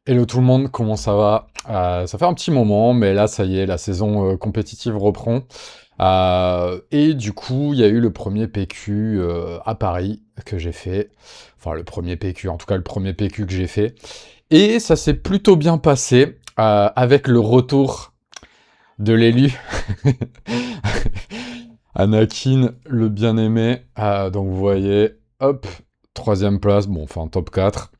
Hello tout le monde, comment ça va? Ça fait un petit moment, mais là, ça y est, la saison compétitive reprend. Et du coup, il y a eu le premier PQ à Paris que j'ai fait. Enfin, le premier PQ, en tout cas le premier PQ que j'ai fait. Et ça s'est plutôt bien passé avec le retour de l'élu. Anakin, le bien-aimé. Donc vous voyez, hop, troisième place, bon, enfin top 4.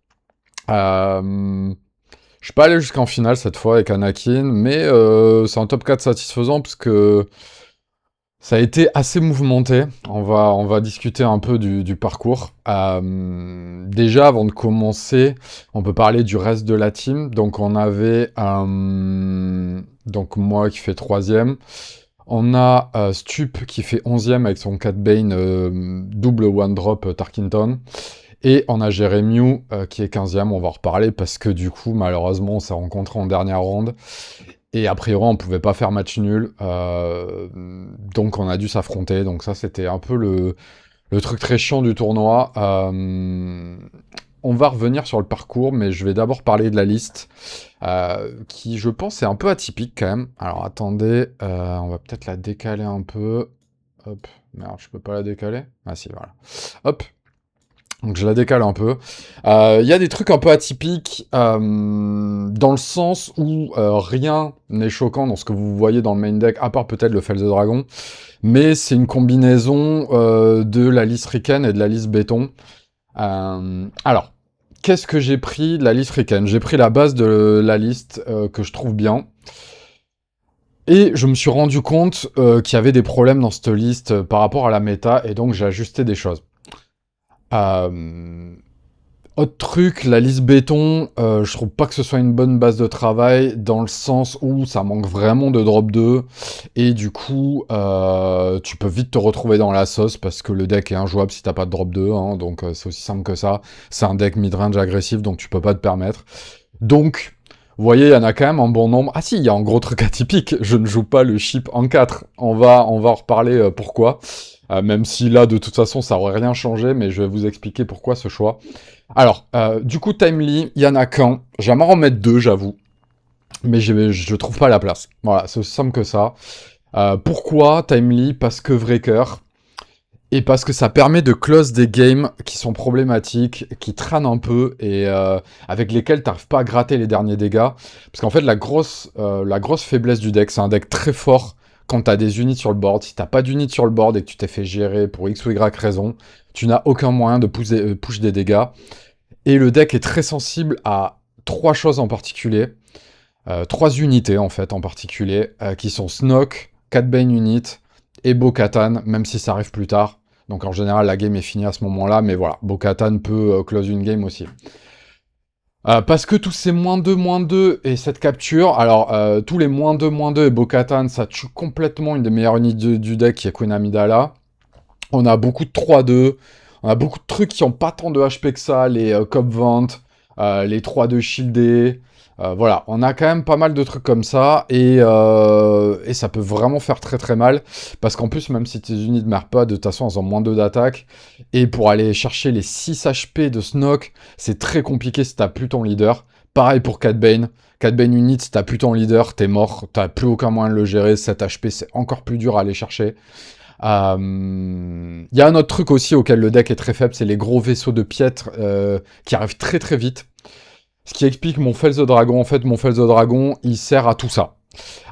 Je suis pas allé jusqu'en finale cette fois avec Anakin, mais c'est un top 4 satisfaisant parce que ça a été assez mouvementé. On va discuter un peu du parcours. Déjà, avant de commencer, on peut parler du reste de la team. Donc, on avait donc moi qui fais troisième. On a Stup qui fait 11e avec son Cat Bane double one drop Tarkington. Et on a Jeremiah qui est 15e, on va en reparler parce que du coup, malheureusement, on s'est rencontrés en dernière ronde. Et a priori, on pouvait pas faire match nul. Donc on a dû s'affronter. Donc ça, c'était un peu le truc très chiant du tournoi. On va revenir sur le parcours, mais je vais d'abord parler de la liste. Qui, je pense, est un peu atypique quand même. Alors attendez, on va peut-être la décaler un peu. Hop, merde, je peux pas la décaler? Ah si, voilà. Hop, donc je la décale un peu. Il y a des trucs un peu atypiques dans le sens où rien n'est choquant dans ce que vous voyez dans le main deck, à part peut-être le Fel the Dragon. Mais c'est une combinaison de la liste Riken et de la liste Béton. Alors, qu'est-ce que j'ai pris de la liste Riken? J'ai pris la base de la liste que je trouve bien. Et je me suis rendu compte qu'il y avait des problèmes dans cette liste par rapport à la méta, et donc j'ai ajusté des choses. Autre truc, la liste béton, je trouve pas que ce soit une bonne base de travail, dans le sens où ça manque vraiment de drop 2, et du coup, tu peux vite te retrouver dans la sauce, parce que le deck est injouable si t'as pas de drop 2, hein, donc c'est aussi simple que ça. C'est un deck mid-range agressif, donc tu peux pas te permettre. Donc, vous voyez, il y en a quand même un bon nombre. Ah si, il y a un gros truc atypique, je ne joue pas le chip en 4. On va en reparler pourquoi. Même si là, de toute façon, ça aurait rien changé, mais je vais vous expliquer pourquoi ce choix. Alors, du coup, Timely, il y en a qu'un. J'aimerais en mettre deux, j'avoue. Mais je trouve pas la place. Voilà, c'est aussi simple que ça. Pourquoi Timely? Parce que Vreaker. Et parce que ça permet de close des games qui sont problématiques, qui traînent un peu, et avec lesquels t'arrives pas à gratter les derniers dégâts. Parce qu'en fait, la grosse faiblesse du deck, c'est un deck très fort quand t'as des unités sur le board. Si t'as pas d'unités sur le board et que tu t'es fait gérer pour X ou Y raison, tu n'as aucun moyen de push des dégâts. Et le deck est très sensible à trois choses en particulier. Trois unités en fait en particulier, qui sont Snoke, Cat Bane Unit et Bo-Katan, même si ça arrive plus tard. Donc en général la game est finie à ce moment-là, mais voilà, Bo-Katan peut close une game aussi. Parce que tous ces -2 et cette capture, alors tous les -2 et Bo-Katan, ça tue complètement une des meilleures unités du deck qui est Queen Amidala. On a beaucoup de 3-2, on a beaucoup de trucs qui ont pas tant de HP que ça, les Cop-Vent, les 3-2 shieldés. Voilà, on a quand même pas mal de trucs comme ça, et ça peut vraiment faire très très mal, parce qu'en plus, même si tes unités ne meurent pas, de toute façon, elles ont -2 d'attaque, et pour aller chercher les 6 HP de Snoke, c'est très compliqué si t'as plus ton leader. Pareil pour Cat Bane. Cat Bane Unit, si t'as plus ton leader, t'es mort, t'as plus aucun moyen de le gérer, 7 HP, c'est encore plus dur à aller chercher. Il y a un autre truc aussi auquel le deck est très faible, c'est les gros vaisseaux de piètre qui arrivent très très vite. Ce qui explique mon Fel the Dragon. En fait, mon Fel the Dragon, il sert à tout ça.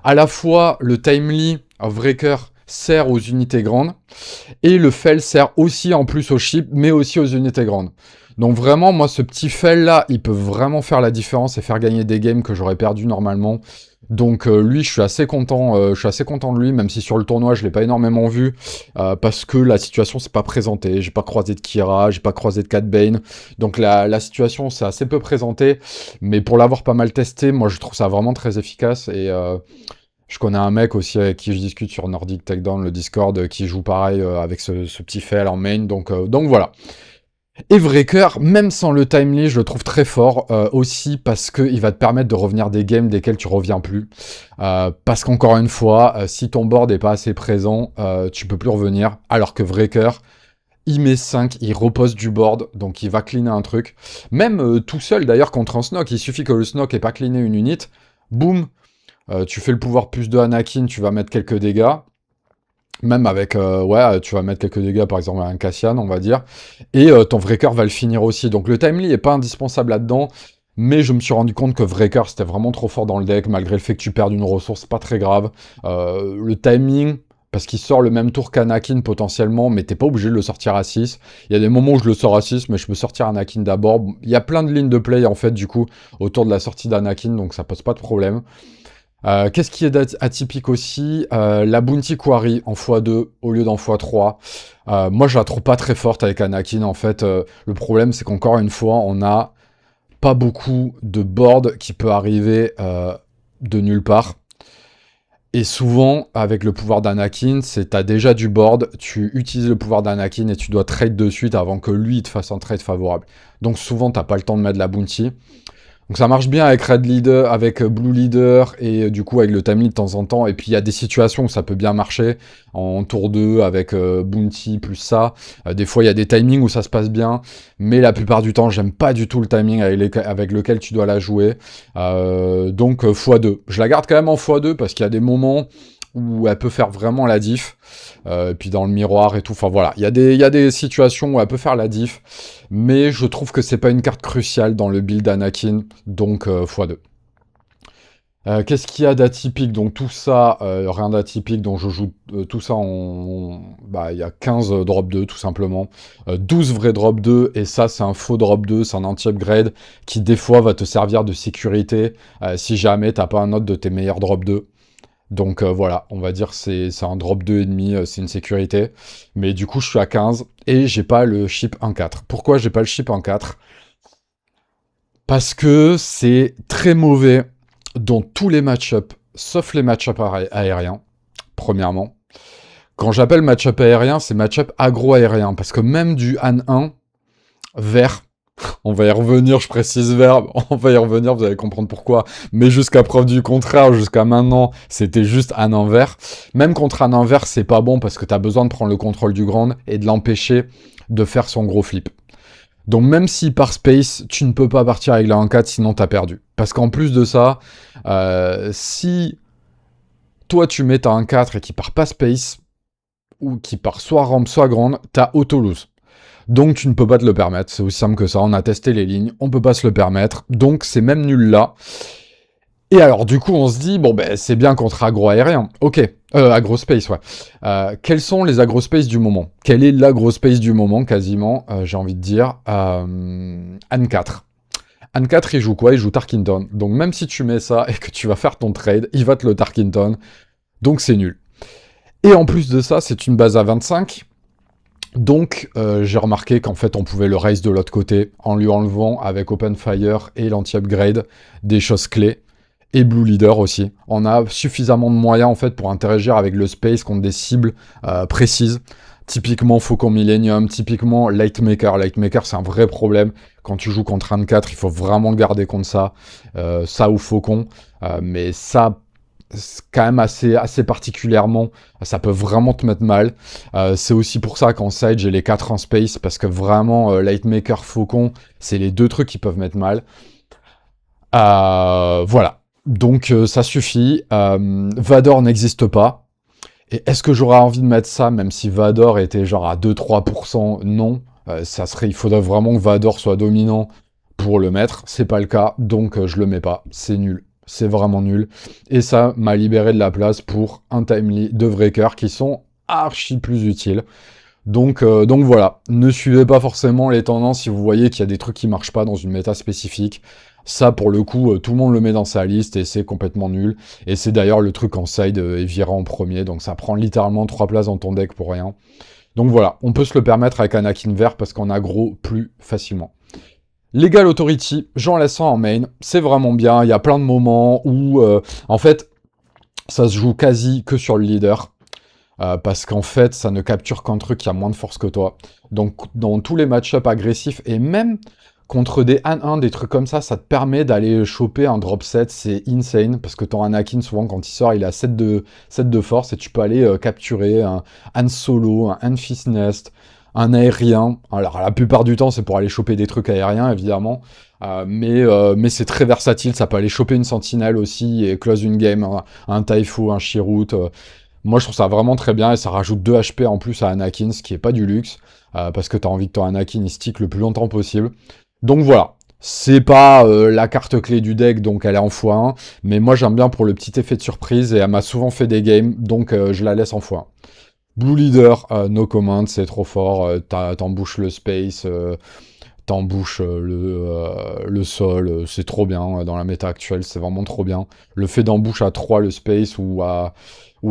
À la fois, le Timely of Breaker sert aux unités grandes, et le Fel sert aussi en plus aux chips, mais aussi aux unités grandes. Donc vraiment, moi, ce petit Fel là, il peut vraiment faire la différence et faire gagner des games que j'aurais perdu normalement. Donc lui, je suis assez content de lui, même si sur le tournoi, je l'ai pas énormément vu, parce que la situation s'est pas présentée. J'ai pas croisé de Kira, j'ai pas croisé de Cat Bane, donc la situation s'est assez peu présentée, mais pour l'avoir pas mal testé, moi, je trouve ça vraiment très efficace, et je connais un mec aussi avec qui je discute sur Nordic Takedown, le Discord, qui joue pareil avec ce petit Fel en main, donc voilà. Et Vreaker, même sans le timely, je le trouve très fort, aussi parce qu'il va te permettre de revenir des games desquels tu reviens plus. Parce qu'encore une fois, si ton board n'est pas assez présent, tu peux plus revenir, alors que Vreaker, il met 5, il repose du board, donc il va cleaner un truc. Même tout seul, d'ailleurs, contre un Snoke, il suffit que le Snoke ait pas cleané une unit, boum, tu fais le pouvoir plus de Anakin, tu vas mettre quelques dégâts. Même avec, ouais, tu vas mettre quelques dégâts, par exemple, à un Cassian, on va dire. Et ton Wrecker va le finir aussi. Donc le Timely est pas indispensable là-dedans. Mais je me suis rendu compte que Wrecker, c'était vraiment trop fort dans le deck. Malgré le fait que tu perdes une ressource, pas très grave. Le timing, parce qu'il sort le même tour qu'Anakin potentiellement, mais t'es pas obligé de le sortir à 6. Il y a des moments où je le sors à 6, mais je peux sortir Anakin d'abord. Il y a plein de lignes de play, en fait, du coup, autour de la sortie d'Anakin, donc ça pose pas de problème. Qu'est-ce qui est atypique aussi? La Bounty Quarry en x2 au lieu d'en x3. Moi, je la trouve pas très forte avec Anakin, en fait. Le problème, c'est qu'encore une fois, on a pas beaucoup de board qui peut arriver de nulle part. Et souvent, avec le pouvoir d'Anakin, c'est t'as déjà du board, tu utilises le pouvoir d'Anakin et tu dois trade de suite avant que lui il te fasse un trade favorable. Donc souvent, t'as pas le temps de mettre la bounty. Donc ça marche bien avec Red Leader, avec Blue Leader et du coup avec le Timely de temps en temps. Et puis il y a des situations où ça peut bien marcher en tour 2 avec Bounty plus ça. Des fois il y a des timings où ça se passe bien, mais la plupart du temps j'aime pas du tout le timing avec lequel tu dois la jouer. Donc x2. Je la garde quand même en x2 parce qu'il y a des moments où elle peut faire vraiment la diff. Et puis dans le miroir et tout, enfin voilà, il y a des situations où elle peut faire la diff, mais je trouve que c'est pas une carte cruciale dans le build Anakin, donc x2. Qu'est-ce qu'il y a d'atypique? Donc tout ça, rien d'atypique, donc je joue tout ça en... Bah, il y a 15 drop 2, tout simplement. 12 vrais drop 2, et ça, c'est un faux drop 2, c'est un anti-upgrade, qui des fois va te servir de sécurité, si jamais t'as pas un autre de tes meilleurs drop 2. Donc voilà, on va dire c'est un drop 2,5, c'est une sécurité. Mais du coup, je suis à 15 et j'ai pas le chip 1-4. Pourquoi j'ai pas le chip 1-4? Parce que c'est très mauvais dans tous les match-ups, sauf les match-ups aériens, premièrement. Quand j'appelle match-up aérien, c'est match-up agro-aérien. Parce que même du Han 1 vert, on va y revenir, je précise verbe, on va y revenir, vous allez comprendre pourquoi. Mais jusqu'à preuve du contraire, jusqu'à maintenant, c'était juste un envers. Même contre un envers, c'est pas bon parce que t'as besoin de prendre le contrôle du grand et de l'empêcher de faire son gros flip. Donc même si par space, tu ne peux pas partir avec la 1-4, sinon t'as perdu. Parce qu'en plus de ça, si toi tu mets ta 1-4 et qu'il part pas space, ou qui part soit rampe, soit grande, t'as auto-lose. Donc tu ne peux pas te le permettre, c'est aussi simple que ça, on a testé les lignes, on peut pas se le permettre, donc c'est même nul là. Et alors du coup on se dit, bon ben c'est bien contre agro-aérien, ok, agro-space, ouais. Quels sont les agro-space du moment? Quel est l'agro-space du moment, quasiment, j'ai envie de dire, An4. An4 il joue quoi? Il joue Tarkinton, donc même si tu mets ça et que tu vas faire ton trade, il va te le Tarkinton, donc c'est nul. Et en plus de ça, c'est une base à 25, donc j'ai remarqué qu'en fait on pouvait le raise de l'autre côté en lui enlevant avec Open Fire et l'anti-upgrade des choses clés et Blue Leader aussi. On a suffisamment de moyens en fait pour interagir avec le space contre des cibles précises. Typiquement Faucon Millennium, typiquement Lightmaker. Lightmaker c'est un vrai problème. Quand tu joues contre un 4, il faut vraiment le garder contre ça. Ça ou Faucon. Mais ça quand même assez particulièrement, ça peut vraiment te mettre mal. C'est aussi pour ça qu'en side, j'ai les 4 en space, parce que vraiment, Lightmaker, Faucon, c'est les deux trucs qui peuvent mettre mal. Voilà. Donc, ça suffit. Vador n'existe pas. Et est-ce que j'aurais envie de mettre ça, même si Vador était genre à 2-3%? Non. Il faudrait vraiment que Vador soit dominant pour le mettre. C'est pas le cas, donc je le mets pas. C'est nul. C'est vraiment nul. Et ça m'a libéré de la place pour un timely de Wrecker qui sont archi plus utiles. Donc voilà, ne suivez pas forcément les tendances si vous voyez qu'il y a des trucs qui marchent pas dans une méta spécifique. Ça, pour le coup, tout le monde le met dans sa liste et c'est complètement nul. Et c'est d'ailleurs le truc en side Evira en premier, donc ça prend littéralement 3 places dans ton deck pour rien. Donc voilà, on peut se le permettre avec Anakin vert parce qu'on aggro plus facilement. Legal Authority, j'en laisse un en main, c'est vraiment bien, il y a plein de moments où, en fait, ça se joue quasi que sur le leader, parce qu'en fait, ça ne capture qu'un truc qui a moins de force que toi. Donc, dans tous les match-ups agressifs, et même contre des 1-1, des trucs comme ça te permet d'aller choper un drop set, c'est insane, parce que ton Anakin, souvent, quand il sort, il a 7 de force, et tu peux aller capturer un Han Solo, un Han Fist Nest, un aérien. Alors la plupart du temps c'est pour aller choper des trucs aériens évidemment, mais c'est très versatile, ça peut aller choper une sentinelle aussi et close une game, un Taifu, un Chirrut. Moi je trouve ça vraiment très bien et ça rajoute 2 HP en plus à Anakin, ce qui est pas du luxe, parce que t'as envie que ton Anakin il stick le plus longtemps possible. Donc voilà. C'est pas la carte clé du deck, donc elle est en x1, mais moi j'aime bien pour le petit effet de surprise, et elle m'a souvent fait des games, donc je la laisse en x1. Blue Leader, no comment, c'est trop fort, t'embouches le space, t'embouches le sol, c'est trop bien dans la méta actuelle, c'est vraiment trop bien. Le fait d'embouche à 3 le space ou à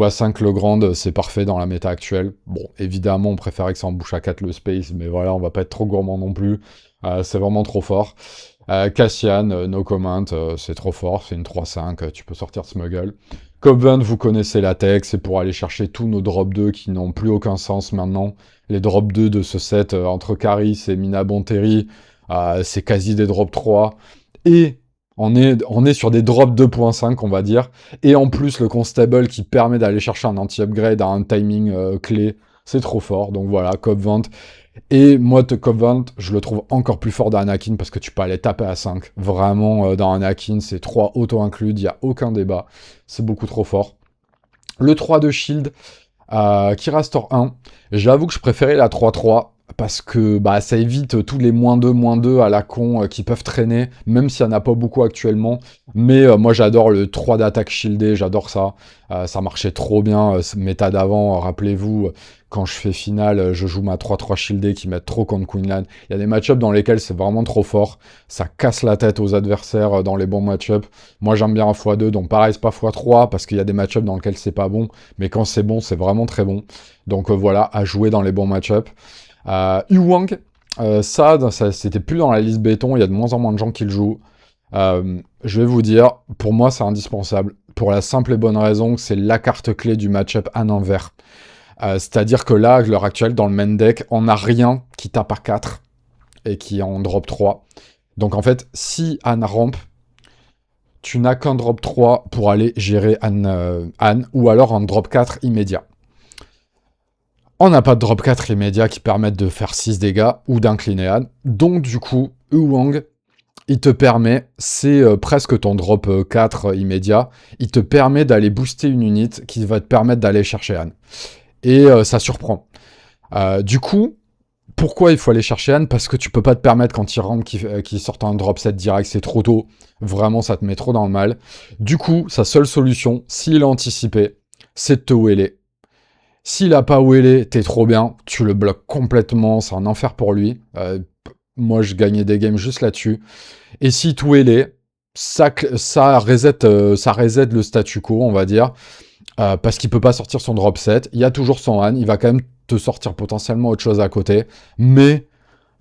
5 le grand, c'est parfait dans la méta actuelle. Bon, évidemment, on préférait que ça embouche à 4 le space, mais voilà, on va pas être trop gourmand non plus. C'est vraiment trop fort. Cassian, no comment, c'est trop fort, c'est une 3-5, tu peux sortir Smuggle. Covenant, vous connaissez la tech, c'est pour aller chercher tous nos drop 2 qui n'ont plus aucun sens maintenant. Les drop 2 de ce set, entre Caris et Mina Bonteri, c'est quasi des drop 3. Et on est sur des drops 2.5, on va dire. Et en plus, le Constable qui permet d'aller chercher un anti-upgrade à un timing clé, c'est trop fort. Donc voilà, Covenant. Et moi, Covenant, je le trouve encore plus fort d'Anakin parce que tu peux aller taper à 5. Vraiment, dans Anakin, c'est 3 auto-inclus, il n'y a aucun débat. C'est beaucoup trop fort. Le 3 de Shield, qui restaure 1. J'avoue que je préférais la 3-3 parce que bah, ça évite tous les -2 à la con qui peuvent traîner, même s'il n'y en a pas beaucoup actuellement. Mais moi j'adore le 3 d'attaque shieldé, j'adore ça. Ça marchait trop bien, méta d'avant, rappelez-vous, quand je fais finale, je joue ma 3-3 shieldé qui met trop contre Queenland. Il y a des match-ups dans lesquels c'est vraiment trop fort, ça casse la tête aux adversaires dans les bons match-ups. Moi j'aime bien un x2, donc pareil c'est pas x3 parce qu'il y a des match-ups dans lesquels c'est pas bon, mais quand c'est bon, c'est vraiment très bon. Donc voilà, à jouer dans les bons match-ups. Yu-Wang, ça c'était plus dans la liste béton, il y a de moins en moins de gens qui le jouent. Je vais vous dire, pour moi c'est indispensable, pour la simple et bonne raison que c'est la carte clé du match-up Anne envers. C'est-à-dire que là, à l'heure actuelle, dans le main deck, on n'a rien qui tape à 4 et qui en drop 3. Donc en fait, si Anne rampe, tu n'as qu'un drop 3 pour aller gérer Anne, ou alors un drop 4 immédiat. On n'a pas de drop 4 immédiat qui permettent de faire 6 dégâts ou d'incliner Anne. Donc du coup, Yu-Wang, il te permet, c'est presque ton drop 4 immédiat, il te permet d'aller booster une unit qui va te permettre d'aller chercher Anne. Et ça surprend. Du coup, pourquoi il faut aller chercher Anne? Parce que tu peux pas te permettre quand il rentre qu'il sorte un drop 7 direct, c'est trop tôt. Vraiment, ça te met trop dans le mal. Du coup, sa seule solution, s'il a anticipé, c'est de te wheeler. S'il a pas wheelé, t'es trop bien, tu le bloques complètement, c'est un enfer pour lui. Moi, je gagnais des games juste là-dessus. Et si tu wheelé, ça reset le statu quo, on va dire. Parce qu'il peut pas sortir son drop 7. Il y a toujours son Han. Il va quand même te sortir potentiellement autre chose à côté. Mais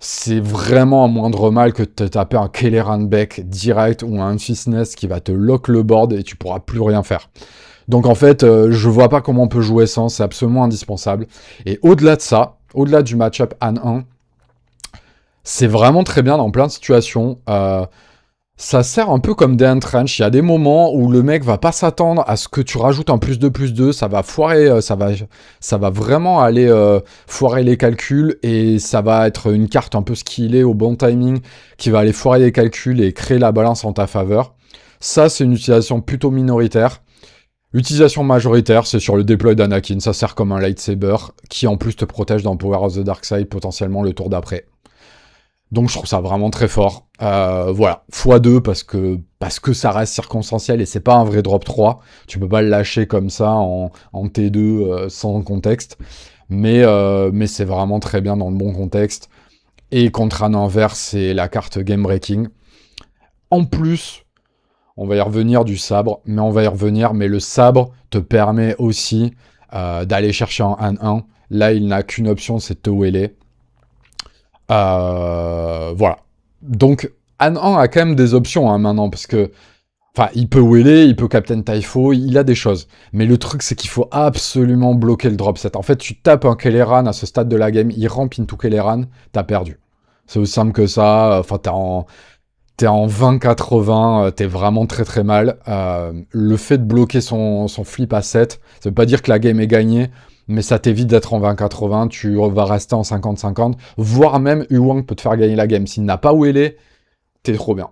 c'est vraiment un moindre mal que de te taper un Kelleran Beck direct ou un Fistness qui va te lock le board et tu pourras plus rien faire. Donc en fait, je vois pas comment on peut jouer sans. C'est absolument indispensable. Et au-delà de ça, au-delà du match-up Han 1, c'est vraiment très bien dans plein de situations. Ça sert un peu comme des entrench. Il y a des moments où le mec va pas s'attendre à ce que tu rajoutes un +2/+2. Ça va foirer, ça va vraiment aller foirer les calculs. Et ça va être une carte un peu skillée au bon timing qui va aller foirer les calculs et créer la balance en ta faveur. Ça, c'est une utilisation plutôt minoritaire. L'utilisation majoritaire, c'est sur le déploy d'Anakin. Ça sert comme un lightsaber qui en plus te protège dans Power of the Dark Side potentiellement le tour d'après. Donc je trouve ça vraiment très fort. Voilà, x2 parce que ça reste circonstanciel et c'est pas un vrai drop 3. Tu peux pas le lâcher comme ça en T2 sans contexte. Mais c'est vraiment très bien dans le bon contexte. Et contre un envers, c'est la carte game breaking. En plus, on va y revenir du sabre, mais le sabre te permet aussi d'aller chercher un 1-1. Là, il n'a qu'une option, c'est de te wheeler. Voilà. Donc, Han a quand même des options maintenant, parce que enfin, il peut wheeler, il peut Captain Typho, il a des choses. Mais le truc, c'est qu'il faut absolument bloquer le drop 7. En fait, tu tapes un Kelleran à ce stade de la game, il rampe into Kelleran, t'as perdu. C'est aussi simple que ça. Enfin, t'es en 20-80, t'es vraiment très très mal. Le fait de bloquer son flip à 7, ça veut pas dire que la game est gagnée, mais ça t'évite d'être en 20-80, tu vas rester en 50-50, voire même Huang peut te faire gagner la game. S'il n'a pas où elle est, t'es trop bien.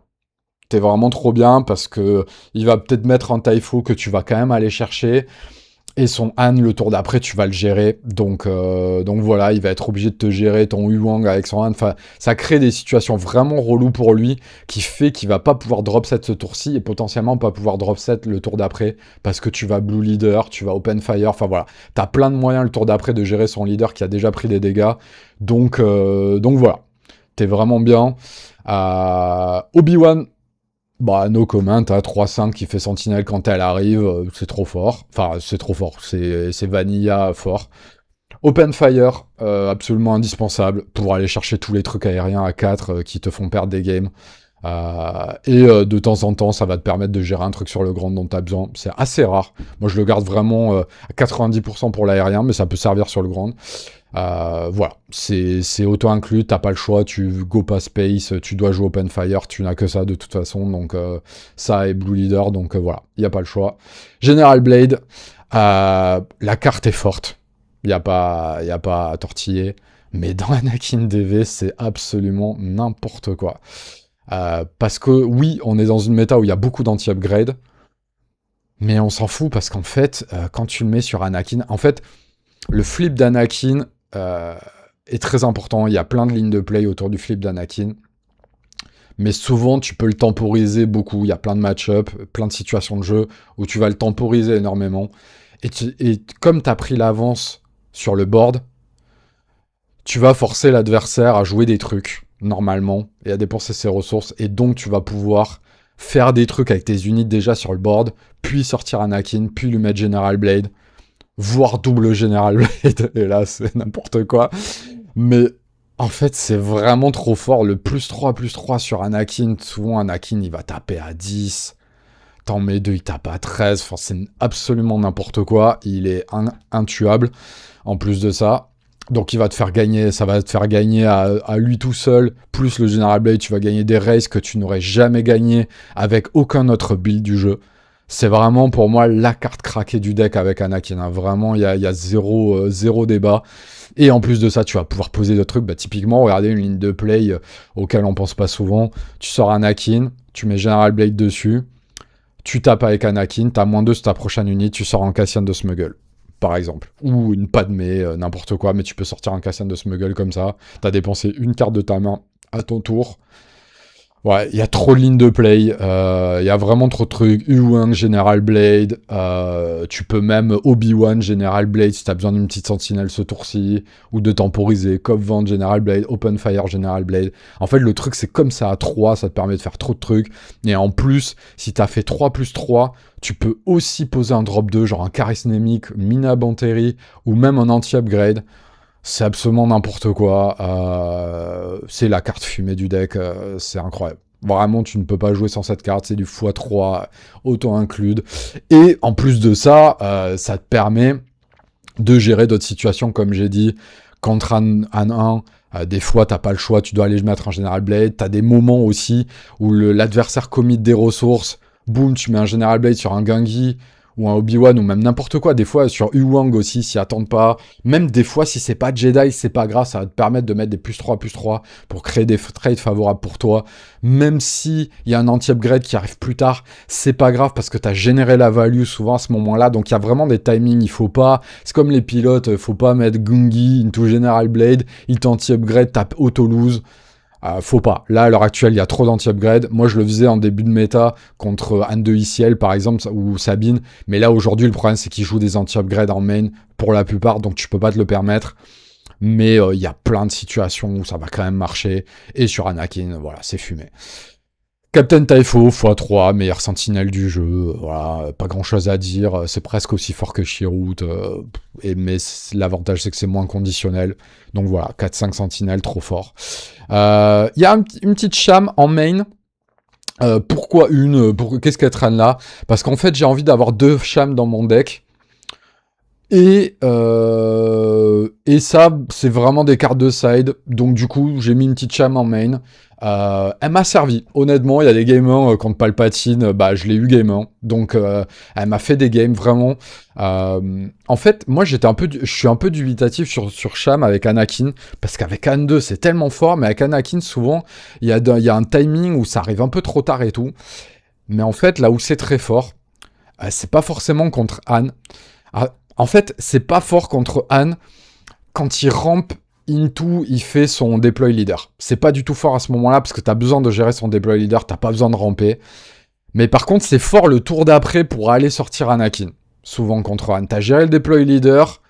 T'es vraiment trop bien parce que il va peut-être mettre un Taifo que tu vas quand même aller chercher. Et son Han, le tour d'après, tu vas le gérer. Donc voilà, il va être obligé de te gérer ton Huang avec son Han. Enfin, ça crée des situations vraiment reloues pour lui, qui fait qu'il va pas pouvoir drop set ce tour-ci et potentiellement pas pouvoir drop set le tour d'après, parce que tu vas blue leader, tu vas open fire. Enfin voilà, t'as plein de moyens le tour d'après de gérer son leader qui a déjà pris des dégâts. Donc voilà, t'es vraiment bien. Obi-Wan, bah, no comment, t'as 3-5 qui fait sentinelle quand elle arrive, c'est trop fort. Enfin, c'est trop fort, c'est vanilla fort. Open fire, absolument indispensable pour aller chercher tous les trucs aériens à 4 qui te font perdre des games. De temps en temps, ça va te permettre de gérer un truc sur le grand dont tu as besoin. C'est assez rare. Moi, je le garde vraiment à 90% pour l'aérien, mais ça peut servir sur le grand. Voilà, c'est auto-inclus, t'as pas le choix, tu go pas space, tu dois jouer open fire, tu n'as que ça de toute façon, donc ça est blue leader, donc voilà, il n'y a pas le choix. General Blade, la carte est forte, il n'y a pas à tortiller, mais dans Anakin DV, c'est absolument n'importe quoi. Parce que oui, on est dans une méta où il y a beaucoup d'anti-upgrade, mais on s'en fout parce qu'en fait, quand tu le mets sur Anakin, en fait, le flip d'Anakin est très important. Il y a plein de lignes de play autour du flip d'Anakin. Mais souvent, tu peux le temporiser beaucoup. Il y a plein de match-up, plein de situations de jeu où tu vas le temporiser énormément. Et comme tu as pris l'avance sur le board, tu vas forcer l'adversaire à jouer des trucs, normalement, et à dépenser ses ressources. Et donc, tu vas pouvoir faire des trucs avec tes unités déjà sur le board, puis sortir Anakin, puis lui mettre General Blade, voire double General Blade, et là c'est n'importe quoi. Mais en fait c'est vraiment trop fort, le +3/+3 sur Anakin, souvent Anakin il va taper à 10, t'en mets 2, il tape à 13, enfin c'est absolument n'importe quoi, il est intuable en plus de ça. Donc il va te faire gagner, ça va te faire gagner à lui tout seul, plus le General Blade, tu vas gagner des races que tu n'aurais jamais gagné avec aucun autre build du jeu. C'est vraiment pour moi la carte craquée du deck avec Anakin. Hein. Vraiment, il y a zéro débat. Et en plus de ça, tu vas pouvoir poser d'autres trucs. Bah, typiquement, regardez une ligne de play auquel on pense pas souvent. Tu sors Anakin, tu mets General Blade dessus, tu tapes avec Anakin, t'as -2 sur ta prochaine unité, tu sors un Cassian de Smuggle, par exemple. Ou une Padmé, n'importe quoi, mais tu peux sortir un Cassian de Smuggle comme ça. T'as dépensé une carte de ta main à ton tour. Ouais, il y a trop de lignes de play, il y a vraiment trop de trucs. U1, General Blade, tu peux même Obi-Wan, General Blade, si t'as besoin d'une petite sentinelle ce tour-ci, ou de temporiser, Cop Vent, General Blade, Open Fire, General Blade. En fait, le truc, c'est comme ça à 3, ça te permet de faire trop de trucs. Et en plus, si t'as fait 3/3, tu peux aussi poser un drop 2, genre un charismémique, Mina Banteri, ou même un anti-upgrade. C'est absolument n'importe quoi. C'est la carte fumée du deck. C'est incroyable. Vraiment, tu ne peux pas jouer sans cette carte. C'est du x3, auto-include. Et en plus de ça, ça te permet de gérer d'autres situations, comme j'ai dit, contre un 1. Des fois, t'as pas le choix, tu dois aller mettre un General Blade. T'as des moments aussi où l'adversaire commit des ressources. Boum, tu mets un General Blade sur un Gangi ou un Obi-Wan, ou même n'importe quoi. Des fois, sur Huang aussi, s'y attendent pas. Même des fois, si c'est pas Jedi, c'est pas grave, ça va te permettre de mettre des +3/+3 pour créer des trades favorables pour toi. Même si il y a un anti-upgrade qui arrive plus tard, c'est pas grave parce que t'as généré la value souvent à ce moment-là. Donc il y a vraiment des timings, il faut pas... C'est comme les pilotes, faut pas mettre Gungi into General Blade, il t'anti-upgrade, tape auto-lose. Faut pas. Là, à l'heure actuelle, il y a trop d'anti-upgrade. Moi, je le faisais en début de méta contre Anne de ICL, par exemple, ou Sabine. Mais là, aujourd'hui, le problème, c'est qu'ils jouent des anti-upgrades en main pour la plupart, donc tu peux pas te le permettre. Mais il y a plein de situations où ça va quand même marcher. Et sur Anakin, voilà, c'est fumé. Captain Typho, x3, meilleur sentinelle du jeu, voilà, pas grand chose à dire, c'est presque aussi fort que Chirrut, mais l'avantage c'est que c'est moins conditionnel, donc voilà, 4-5 sentinelles, trop fort. Il y a une petite cham en main, pourquoi qu'est-ce qu'elle traîne là? Parce qu'en fait j'ai envie d'avoir 2 chams dans mon deck, Et ça, c'est vraiment des cartes de side. Donc du coup, j'ai mis une petite Cham en main. Elle m'a servi. Honnêtement, il y a des games 1 contre Palpatine, bah je l'ai eu game 1. Donc elle m'a fait des games vraiment. En fait, moi je suis un peu dubitatif sur Cham avec Anakin. Parce qu'avec Han 2, c'est tellement fort. Mais avec Anakin, souvent, il y a un timing où ça arrive un peu trop tard et tout. Mais en fait, là où c'est très fort, c'est pas forcément contre Han. En fait, c'est pas fort contre Han quand il rampe into, il fait son deploy leader. C'est pas du tout fort à ce moment-là parce que t'as besoin de gérer son deploy leader, t'as pas besoin de ramper. Mais par contre, c'est fort le tour d'après pour aller sortir Anakin. Souvent contre Han. T'as géré le deploy leader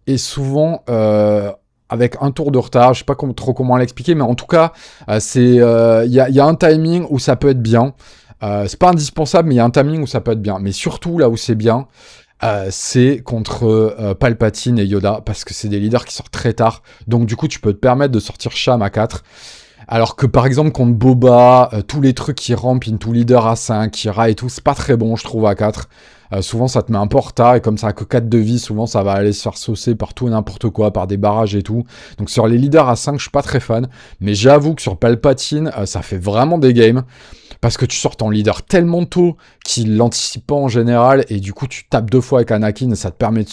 et souvent avec un tour de retard. Je sais pas trop comment l'expliquer, mais en tout cas, il y a un timing où ça peut être bien. C'est pas indispensable, mais il y a un timing où ça peut être bien. Mais surtout, là où c'est bien, c'est contre Palpatine et Yoda, parce que c'est des leaders qui sortent très tard. Donc du coup, tu peux te permettre de sortir Cham à 4. Alors que par exemple, contre Boba, tous les trucs qui rampent into leader à 5, Kira et tout, c'est pas très bon, je trouve, à 4. Souvent, ça te met un peu en retard, et comme ça a que 4 de vie, souvent, ça va aller se faire saucer par tout et n'importe quoi, par des barrages et tout. Donc sur les leaders à 5, je suis pas très fan. Mais j'avoue que sur Palpatine, ça fait vraiment des games. Parce que tu sors ton leader tellement tôt qu'il l'anticipe pas en général, et du coup tu tapes 2 fois avec Anakin, et ça te permet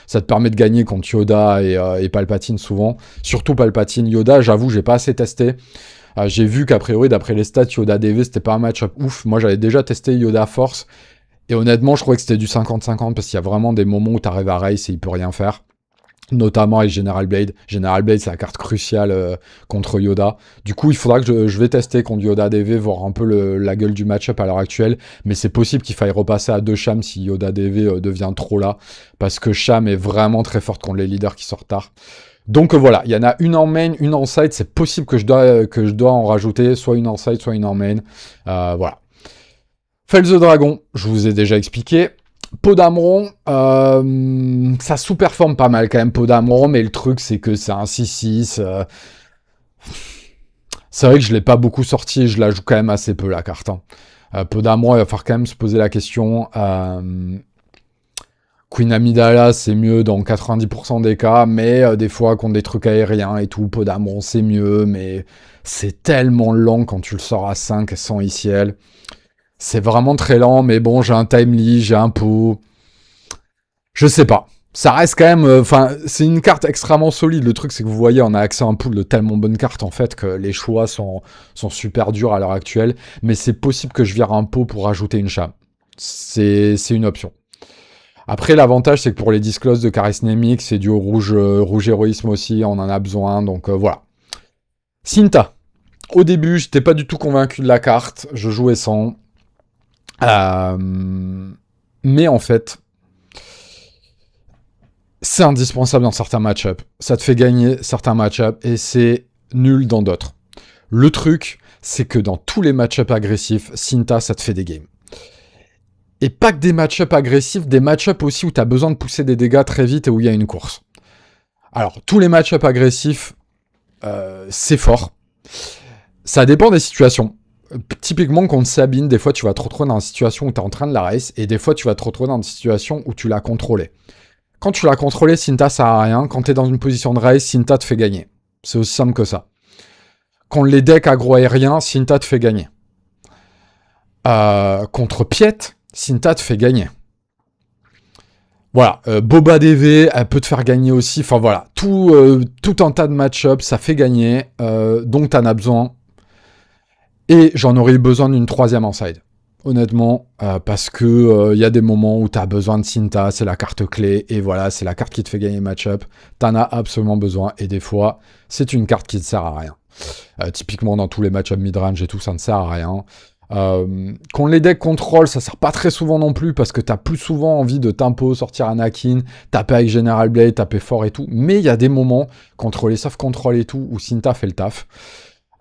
ça te permet de gagner contre Yoda et Palpatine souvent. Surtout Palpatine. Yoda, j'avoue, j'ai pas assez testé. J'ai vu qu'a priori, d'après les stats, Yoda DV, c'était pas un match-up ouf. Moi, j'avais déjà testé Yoda Force, et honnêtement, je trouvais que c'était du 50-50, parce qu'il y a vraiment des moments où t'arrives à race et il peut rien faire. Notamment avec General Blade. General Blade, c'est la carte cruciale contre Yoda. Du coup, il faudra que je vais tester contre Yoda DV, voir un peu la gueule du match-up à l'heure actuelle. Mais c'est possible qu'il faille repasser à 2 Cham si Yoda DV devient trop là. Parce que Cham est vraiment très forte contre les leaders qui sortent tard. Donc voilà, il y en a une en main, une en side. C'est possible que je dois en rajouter soit une en side, soit une en main. Voilà. Fel the Dragon, je vous ai déjà expliqué. Podameron, ça sous-performe pas mal quand même, Podameron, mais le truc c'est que c'est un 6-6. C'est vrai que je l'ai pas beaucoup sorti, je la joue quand même assez peu la carte. Podameron, il va falloir quand même se poser la question. Queen Amidala, c'est mieux dans 90% des cas, mais des fois contre des trucs aériens et tout, Podameron c'est mieux, mais c'est tellement lent quand tu le sors à 5 sans ICL. C'est vraiment très lent, mais bon, j'ai un Timely, j'ai un pot. Je sais pas. Ça reste quand même... Enfin, c'est une carte extrêmement solide. Le truc, c'est que vous voyez, on a accès à un pool de tellement bonnes cartes, en fait, que les choix sont super durs à l'heure actuelle. Mais c'est possible que je vire un pot pour rajouter une Cham. C'est une option. Après, l'avantage, c'est que pour les discloses de Charismatic, c'est du rouge héroïsme aussi, on en a besoin, donc voilà. Cinta. Au début, j'étais pas du tout convaincu de la carte. Je jouais sans... mais en fait, c'est indispensable dans certains match-ups. Ça te fait gagner certains match-ups et c'est nul dans d'autres. Le truc, c'est que dans tous les match-ups agressifs, Cinta, ça te fait des games. Et pas que des match-ups agressifs, des match-ups aussi où tu as besoin de pousser des dégâts très vite et où il y a une course. Alors, tous les match-ups agressifs, c'est fort. Ça dépend des situations. Typiquement, contre Sabine, des fois, tu vas te retrouver dans une situation où tu es en train de la race, et des fois, tu vas te retrouver dans une situation où tu l'as contrôlée. Quand tu l'as contrôlée, Cinta sert à rien. Quand tu es dans une position de race, Cinta te fait gagner. C'est aussi simple que ça. Quand les decks agro-aériens, Cinta te fait gagner. Contre Piet, Cinta te fait gagner. Voilà, Boba DV, elle peut te faire gagner aussi. Enfin voilà, tout un tas de match-ups, ça fait gagner. Donc t'en as besoin. Et j'en aurais eu besoin d'une 3e en side. Honnêtement, parce que y a des moments où t'as besoin de Cinta, c'est la carte clé, et voilà, c'est la carte qui te fait gagner match-up. T'en as absolument besoin, et des fois, c'est une carte qui ne sert à rien. Typiquement, dans tous les match-up mid-range et tout, ça ne sert à rien. Quand les decks contrôlent, ça sert pas très souvent non plus, parce que t'as plus souvent envie de tempo, sortir Anakin, taper avec General Blade, taper fort et tout. Mais il y a des moments, contre les soft control et tout, où Cinta fait le taf.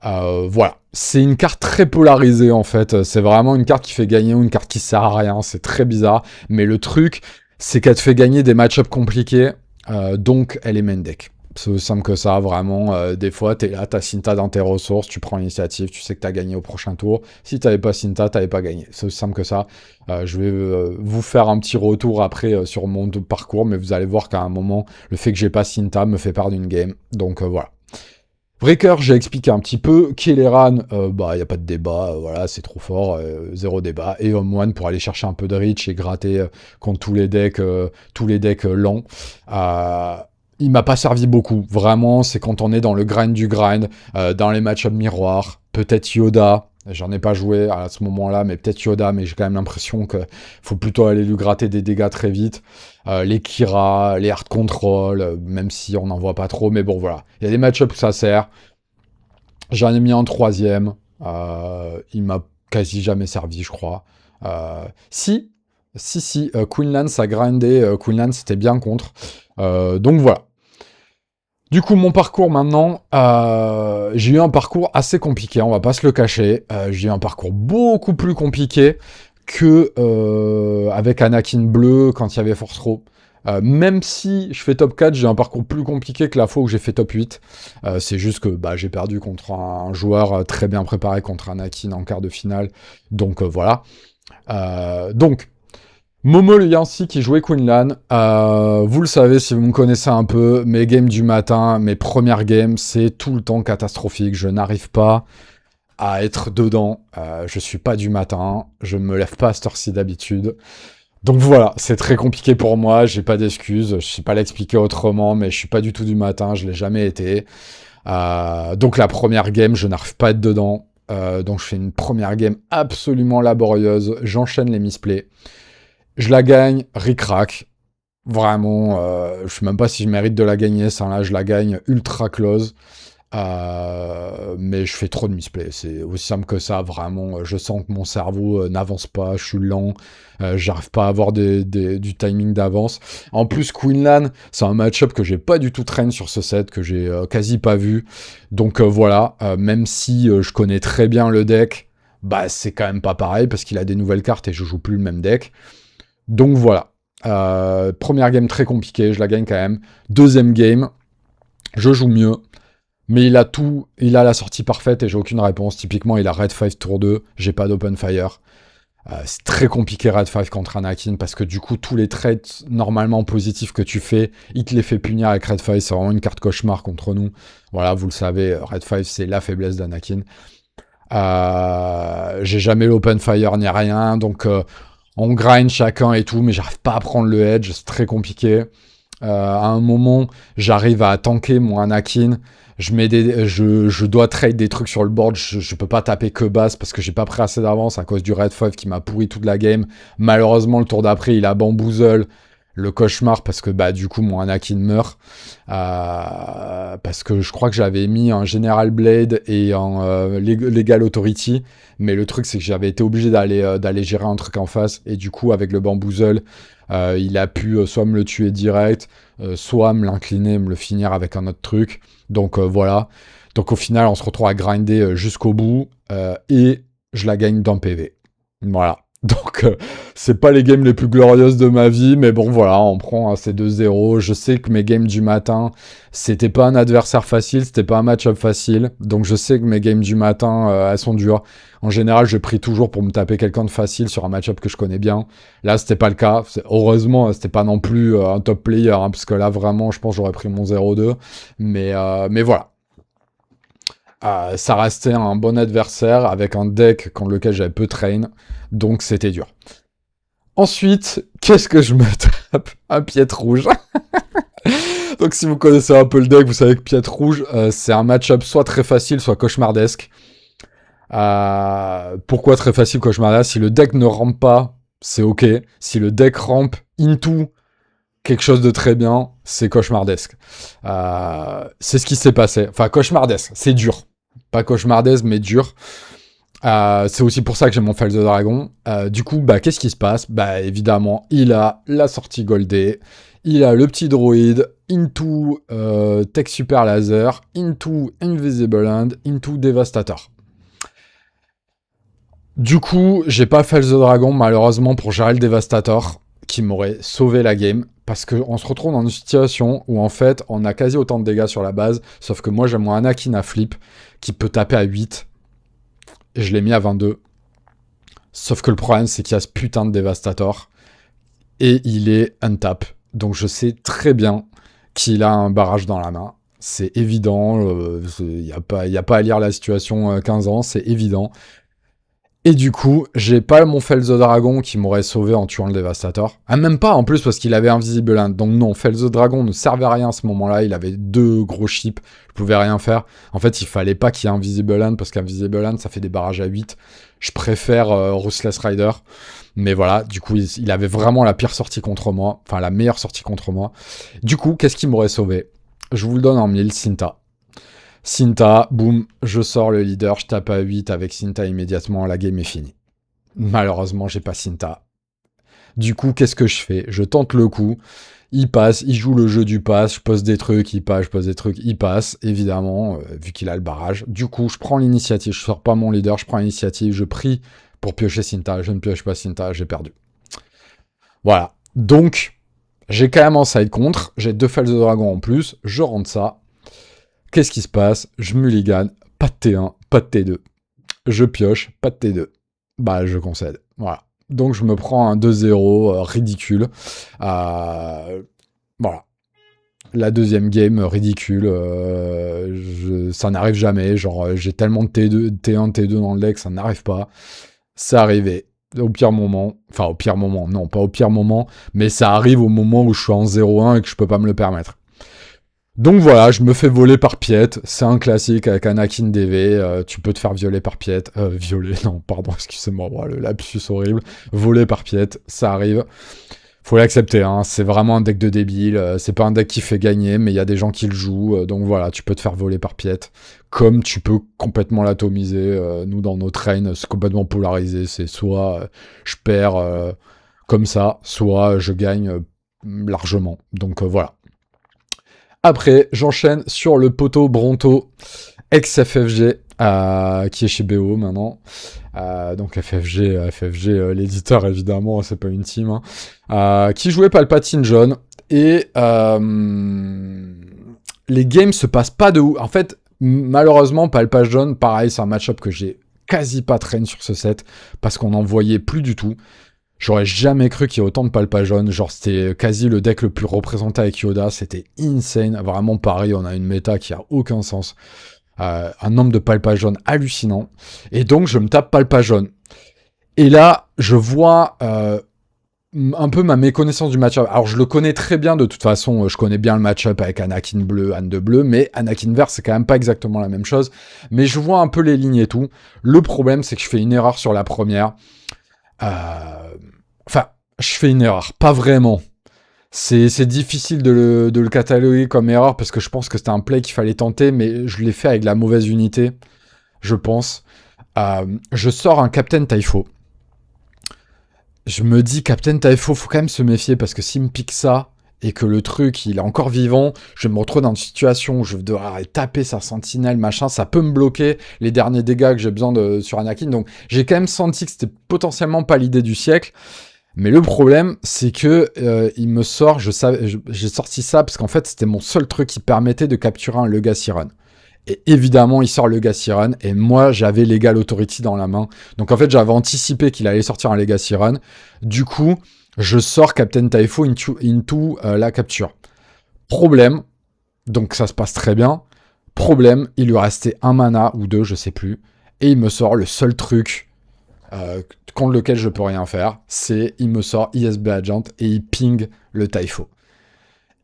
Voilà, c'est une carte très polarisée en fait, c'est vraiment une carte qui fait gagner ou une carte qui sert à rien, c'est très bizarre, mais le truc, c'est qu'elle te fait gagner des match-ups compliqués, donc elle est main deck. C'est aussi simple que ça, vraiment. Des fois, t'es là, t'as Cinta dans tes ressources, tu prends l'initiative, tu sais que t'as gagné au prochain tour. Si t'avais pas Cinta, t'avais pas gagné. C'est aussi simple que ça. Je vais vous faire un petit retour après sur mon parcours, mais vous allez voir qu'à un moment, le fait que j'ai pas Cinta me fait perdre une game. Donc voilà. Breaker, j'ai expliqué un petit peu. Killeran, bah, y a pas de débat, voilà, c'est trop fort, zéro débat. Et Home One pour aller chercher un peu de reach et gratter contre tous les decks lents. Euh, il m'a pas servi beaucoup, vraiment, c'est quand on est dans le grind du grind, dans les match-up miroirs, peut-être Yoda. J'en ai pas joué à ce moment-là, mais peut-être Yoda, mais j'ai quand même l'impression qu'il faut plutôt aller lui gratter des dégâts très vite. Les Kira, les Hard Control, même si on n'en voit pas trop, mais bon voilà. Il y a des match-ups où ça sert. J'en ai mis en troisième. Il m'a quasi jamais servi, je crois. Si, Queenland, ça grindait. Queenland, c'était bien contre. Donc voilà. Du coup, mon parcours maintenant, j'ai eu un parcours assez compliqué, on va pas se le cacher. J'ai eu un parcours beaucoup plus compliqué que avec Anakin bleu quand il y avait Force Row. Même si je fais top 4, j'ai un parcours plus compliqué que la fois où j'ai fait top 8. C'est juste que bah, j'ai perdu contre un joueur très bien préparé contre Anakin en quart de finale. Donc voilà. Donc, Momo le Yancy qui jouait Queenlan, vous le savez si vous me connaissez un peu, mes games du matin, mes premières games, c'est tout le temps catastrophique. Je n'arrive pas à être dedans. Je suis pas du matin, je ne me lève pas à cette heure-ci d'habitude. Donc voilà, c'est très compliqué pour moi, j'ai pas d'excuses, je sais pas l'expliquer autrement, mais je suis pas du tout du matin, je l'ai jamais été. Donc la première game, je n'arrive pas à être dedans. Donc je fais une première game absolument laborieuse, j'enchaîne les misplays. Je la gagne, ric-rac. Vraiment, je sais même pas si je mérite de la gagner, ça là, je la gagne ultra close. Mais je fais trop de misplay, c'est aussi simple que ça, vraiment. Je sens que mon cerveau n'avance pas, je suis lent, j'arrive pas à avoir du timing d'avance. En plus, Queenlan, c'est un match-up que j'ai pas du tout traîné sur ce set, que j'ai quasi pas vu. Donc voilà, même si je connais très bien le deck, bah c'est quand même pas pareil, parce qu'il a des nouvelles cartes et je joue plus le même deck. Donc voilà. Première game très compliquée, je la gagne quand même. Deuxième game, je joue mieux. Mais il a la sortie parfaite et j'ai aucune réponse. Typiquement, il a Red 5 tour 2, j'ai pas d'open fire. C'est très compliqué Red 5 contre Anakin parce que du coup, tous les traits normalement positifs que tu fais, il te les fait punir avec Red 5. C'est vraiment une carte cauchemar contre nous. Voilà, vous le savez, Red 5, c'est la faiblesse d'Anakin. J'ai jamais l'open fire ni rien, donc on grind chacun et tout, mais j'arrive pas à prendre le edge, c'est très compliqué. À un moment, j'arrive à tanker mon Anakin. Je dois trade des trucs sur le board. Je peux pas taper que basse parce que j'ai pas pris assez d'avance à cause du Red 5 qui m'a pourri toute la game. Malheureusement, le tour d'après, il a bamboozle le cauchemar parce que bah du coup mon Anakin meurt. Parce que je crois que j'avais mis un General Blade et un Legal Authority. Mais le truc, c'est que j'avais été obligé d'aller gérer un truc en face. Et du coup, avec le bamboozle, il a pu soit me le tuer direct, soit me l'incliner, me le finir avec un autre truc. Donc voilà. Donc au final, on se retrouve à grinder jusqu'au bout et je la gagne d'un PV. Voilà. Donc c'est pas les games les plus glorieuses de ma vie, mais bon voilà, on prend ces 2-0. Je sais que mes games du matin, c'était pas un adversaire facile, c'était pas un match-up facile. Donc je sais que mes games du matin, elles sont dures. En général, je prie toujours pour me taper quelqu'un de facile sur un match-up que je connais bien. Là, c'était pas le cas. Heureusement, c'était pas non plus un top player, hein, parce que là, vraiment, je pense que j'aurais pris mon 0-2. Mais voilà. Ça restait un bon adversaire avec un deck contre lequel j'avais peu train. Donc, c'était dur. Ensuite, qu'est-ce que je me tape? Un piètre rouge. Donc, si vous connaissez un peu le deck, vous savez que piètre rouge, c'est un match-up soit très facile, soit cauchemardesque. Pourquoi très facile cauchemardesque? Si le deck ne rampe pas, c'est ok. Si le deck rampe into quelque chose de très bien, c'est cauchemardesque. C'est ce qui s'est passé. Enfin, cauchemardesque, c'est dur. Pas cauchemardesque, mais dur. C'est aussi pour ça que j'ai mon Fall the Dragon. Du coup, bah, qu'est-ce qui se passe? Bah, évidemment, il a la sortie Goldé, il a le petit droïde, into Tech Super Laser, into Invisible Hand, into Devastator. Du coup, j'ai pas Fall the Dragon, malheureusement, pour gérer le Devastator, qui m'aurait sauvé la game, parce qu'on se retrouve dans une situation où en fait on a quasi autant de dégâts sur la base, sauf que moi j'ai mon Anakin à flip qui peut taper à 8, et je l'ai mis à 22. Sauf que le problème c'est qu'il y a ce putain de Devastator, et il est untap. Donc je sais très bien qu'il a un barrage dans la main. C'est évident, il n'y a pas à lire la situation 15 ans, c'est évident. Et du coup, j'ai pas mon Fel the Dragon qui m'aurait sauvé en tuant le Devastator. Ah, même pas en plus parce qu'il avait Invisible Hand. Donc non, Fel the Dragon ne servait à rien à ce moment-là. Il avait 2 gros chips, je pouvais rien faire. En fait, il fallait pas qu'il y ait Invisible Hand parce qu'Invisible Hand, ça fait des barrages à 8. Je préfère Ruthless Rider. Mais voilà, du coup, il avait vraiment la pire sortie contre moi. Enfin, la meilleure sortie contre moi. Du coup, qu'est-ce qui m'aurait sauvé? Je vous le donne en 1000, Cinta. Cinta, boum, je sors le leader, je tape à 8 avec Cinta immédiatement, la game est finie. Malheureusement, j'ai pas Cinta. Du coup, qu'est-ce que je fais? Je tente le coup, il passe, il joue le jeu du pass, je pose des trucs, il passe, je pose des trucs, il passe, évidemment, vu qu'il a le barrage. Du coup, je prends l'initiative, je sors pas mon leader, je prends l'initiative, je prie pour piocher Cinta, je ne pioche pas Cinta, j'ai perdu. Voilà, donc, j'ai quand même en side contre, j'ai 2 Fel de Dragon en plus, je rentre ça. Qu'est-ce qui se passe? Je mulligan, pas de T1, pas de T2. Je pioche, pas de T2. Bah, je concède. Voilà. Donc, je me prends un 2-0 ridicule. Voilà. La deuxième game, ridicule. Ça n'arrive jamais. Genre, j'ai tellement de T2, T1, T2 dans le deck, ça n'arrive pas. Ça arrivait au pire moment. Enfin, au pire moment. Non, pas au pire moment. Mais ça arrive au moment où je suis en 0-1 et que je peux pas me le permettre. Donc voilà, je me fais voler par Piette. C'est un classique avec Anakin DV. Tu peux te faire violer par Piette. Violer, non, pardon, excusez-moi, le lapsus horrible. Voler par Piette, ça arrive. Faut l'accepter, hein. C'est vraiment un deck de débile. C'est pas un deck qui fait gagner, mais il y a des gens qui le jouent. Donc voilà, tu peux te faire voler par Piette. Comme tu peux complètement l'atomiser. Nous, dans nos trains, c'est complètement polarisé. C'est soit je perds comme ça, soit je gagne largement. Donc voilà. Après, j'enchaîne sur le poteau Bronto, ex-FFG, qui est chez BO maintenant. Donc FFG, l'éditeur évidemment, c'est pas une team. Qui jouait Palpatine jaune. Et les games se passent pas de ouf. En fait, malheureusement, Palpatine jaune, pareil, c'est un match-up que j'ai quasi pas traîné sur ce set, parce qu'on n'en voyait plus du tout. J'aurais jamais cru qu'il y ait autant de Palpa jaune. Genre, c'était quasi le deck le plus représenté avec Yoda. C'était insane. Vraiment, pareil, on a une méta qui a aucun sens. Un nombre de Palpa jaune hallucinant. Et donc, je me tape Palpa jaune. Et là, je vois un peu ma méconnaissance du match-up. Alors, je le connais très bien de toute façon. Je connais bien le match-up avec Anakin bleu, Anne de bleu. Mais Anakin vert, c'est quand même pas exactement la même chose. Mais je vois un peu les lignes et tout. Le problème, c'est que je fais une erreur sur la première. Enfin, je fais une erreur. Pas vraiment. C'est difficile de le cataloguer comme erreur parce que je pense que c'était un play qu'il fallait tenter, mais je l'ai fait avec la mauvaise unité, je pense. Je sors un Captain Typho. Je me dis, Captain Typho, faut quand même se méfier parce que s'il me pique ça et que le truc, il est encore vivant, je vais me retrouver dans une situation où je vais devoir taper sa sentinelle, machin, ça peut me bloquer les derniers dégâts que j'ai besoin de sur Anakin. Donc, j'ai quand même senti que c'était potentiellement pas l'idée du siècle. Mais le problème, c'est que il me sort, j'ai sorti ça parce qu'en fait, c'était mon seul truc qui permettait de capturer un Legacy Run. Et évidemment, il sort le Legacy Run, et moi, j'avais Legal Authority dans la main. Donc en fait, j'avais anticipé qu'il allait sortir un Legacy Run. Du coup, je sors Captain Typho into la capture. Problème, donc ça se passe très bien. Problème, il lui restait un mana, ou 2, je sais plus. Et il me sort le seul truc contre lequel je peux rien faire. C'est, il me sort ISB Agent, et il ping le Typho.